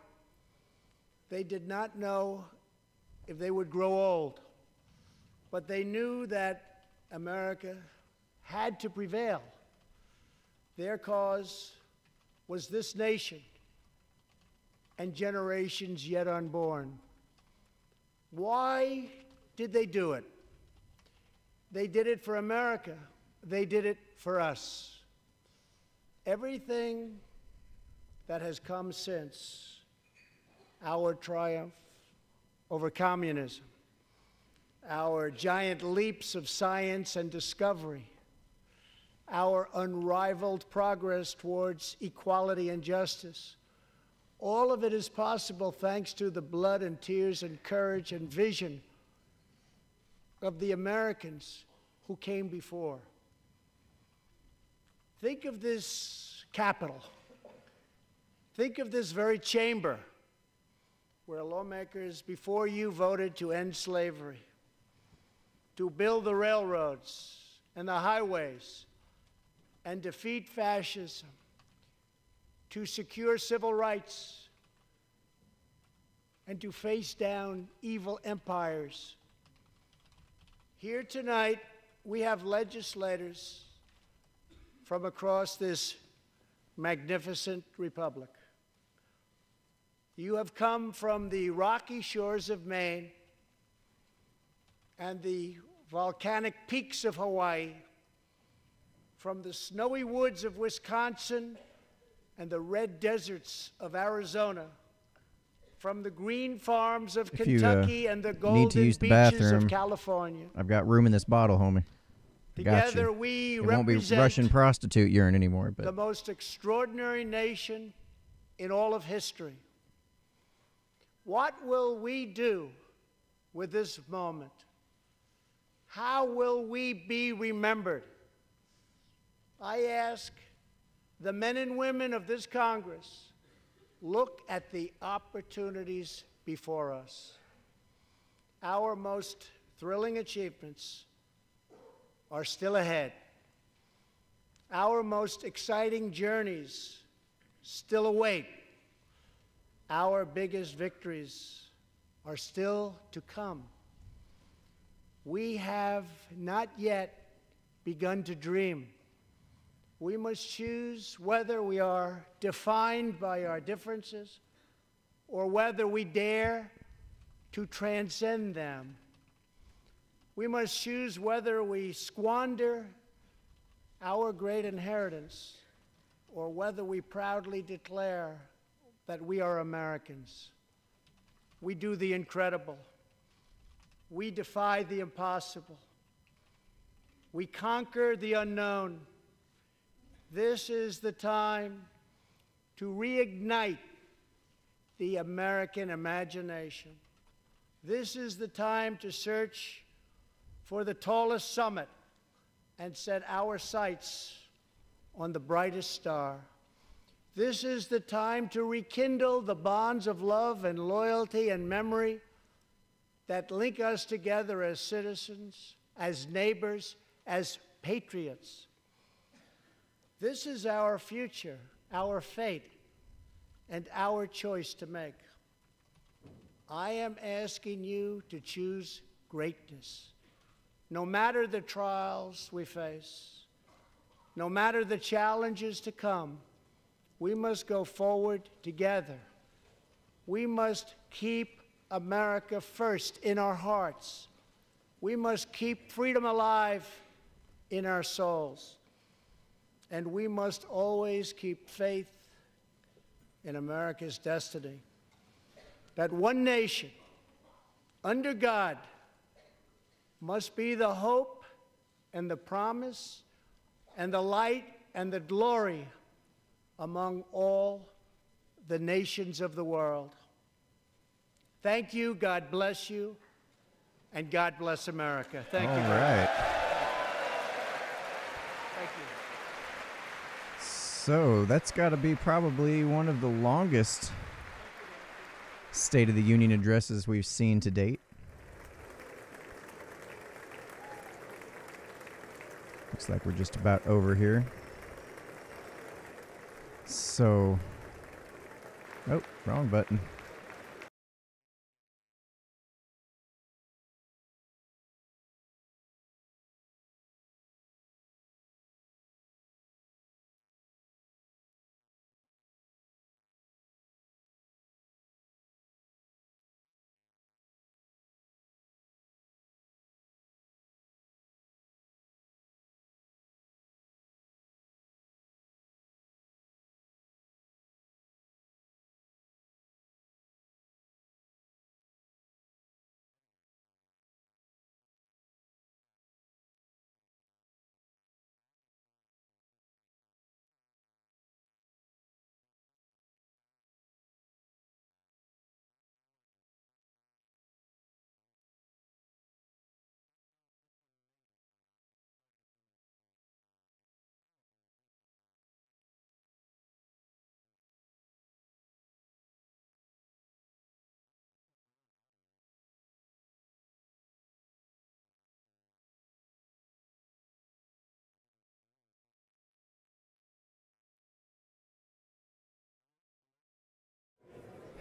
[SPEAKER 5] They did not know if they would grow old, but they knew that America had to prevail. Their cause was this nation and generations yet unborn. Why did they do it? They did it for America. They did it for us. Everything that has come since our triumph over communism, our giant leaps of science and discovery, our unrivaled progress towards equality and justice, all of it is possible thanks to the blood and tears and courage and vision of the Americans who came before. Think of this Capitol. Think of this very chamber where lawmakers before you voted to end slavery, to build the railroads and the highways, and defeat fascism, to secure civil rights, and to face down evil empires. Here tonight, we have legislators from across this magnificent republic. You have come from the rocky shores of Maine and the volcanic peaks of Hawaii, from the snowy woods of Wisconsin and the red deserts of Arizona, from the green farms of Kentucky and the golden beaches of California.
[SPEAKER 1] I've got room in this bottle, homie.
[SPEAKER 5] Together we
[SPEAKER 1] it won't be
[SPEAKER 5] represent
[SPEAKER 1] Russian prostitute urine anymore. But
[SPEAKER 5] the most extraordinary nation in all of history. What will we do with this moment? How will we be remembered? I ask the men and women of this Congress, look at the opportunities before us. Our most thrilling achievements are still ahead. Our most exciting journeys still await. Our biggest victories are still to come. We have not yet begun to dream. We must choose whether we are defined by our differences or whether we dare to transcend them. We must choose whether we squander our great inheritance or whether we proudly declare that we are Americans. We do the incredible. We defy the impossible. We conquer the unknown. This is the time to reignite the American imagination. This is the time to search for the tallest summit and set our sights on the brightest star. This is the time to rekindle the bonds of love and loyalty and memory that link us together as citizens, as neighbors, as patriots. This is our future, our fate, and our choice to make. I am asking you to choose greatness. No matter the trials we face, no matter the challenges to come, we must go forward together. We must keep America first in our hearts. We must keep freedom alive in our souls. And we must always keep faith in America's destiny. That one nation, under God, must be the hope and the promise and the light and the glory among all the nations of the world. Thank you, God bless you, and God bless America. Thank you.
[SPEAKER 1] All right.
[SPEAKER 5] Thank you.
[SPEAKER 1] So that's got to be probably one of the longest State of the Union addresses we've seen to date. Looks like we're just about over here. So, oh, wrong button.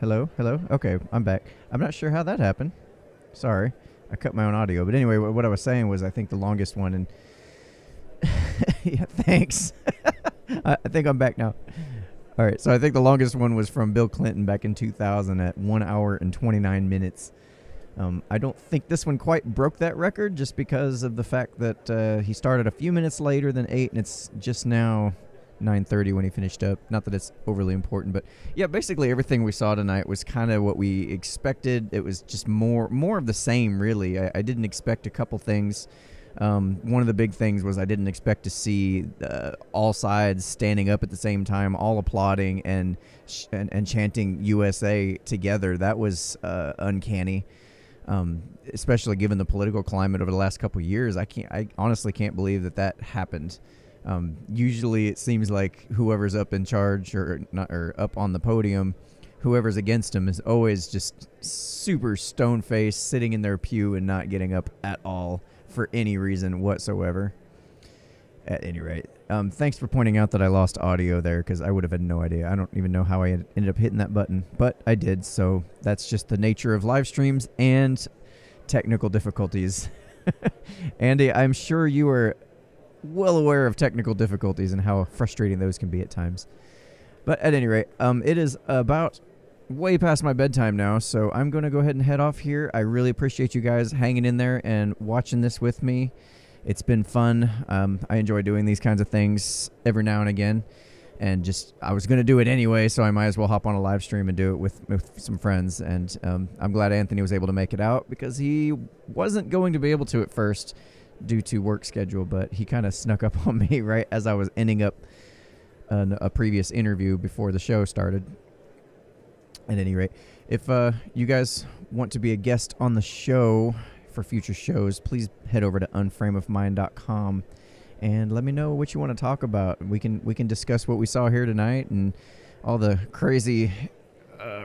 [SPEAKER 1] Hello? Okay, I'm back. I'm not sure how that happened. Sorry. I cut my own audio. But anyway, what I was saying was I think the longest one, and yeah, thanks. I think I'm back now. All right, so I think the longest one was from Bill Clinton back in 2000 at 1 hour and 29 minutes. I don't think this one quite broke that record just because of the fact that he started a few minutes later than 8, and it's just now 9:30 when he finished up. Not that it's overly important, but yeah, basically everything we saw tonight was kind of what we expected. It was just more of the same, really. I didn't expect a couple things. One of the big things was I didn't expect to see all sides standing up at the same time, all applauding and chanting USA together. That was uncanny, especially given the political climate over the last couple of years. I honestly can't believe that happened. Usually it seems like whoever's up in charge or up on the podium, whoever's against him is always just super stone-faced, sitting in their pew and not getting up at all for any reason whatsoever. At any rate, thanks for pointing out that I lost audio there, because I would have had no idea. I don't even know how I ended up hitting that button, but I did, so that's just the nature of live streams and technical difficulties. Andy, I'm sure you are well aware of technical difficulties and how frustrating those can be at times. But at any rate, it is about way past my bedtime now, so I'm going to go ahead and head off here. I really appreciate you guys hanging in there and watching this with me. It's been fun. I enjoy doing these kinds of things every now and again, and I was going to do it anyway, so I might as well hop on a live stream and do it with some friends. And I'm glad Anthony was able to make it out, because he wasn't going to be able to at first due to work schedule, but he kind of snuck up on me right as I was ending up a previous interview before the show started. At any rate, if you guys want to be a guest on the show for future shows, please head over to unframeofmind.com and let me know what you want to talk about. We can discuss what we saw here tonight and all the crazy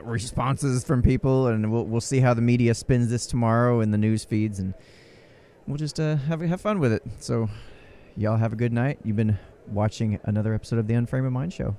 [SPEAKER 1] responses from people, and we'll see how the media spins this tomorrow in the news feeds, and we'll just have fun with it. So y'all have a good night. You've been watching another episode of the Unframe of Mind Show.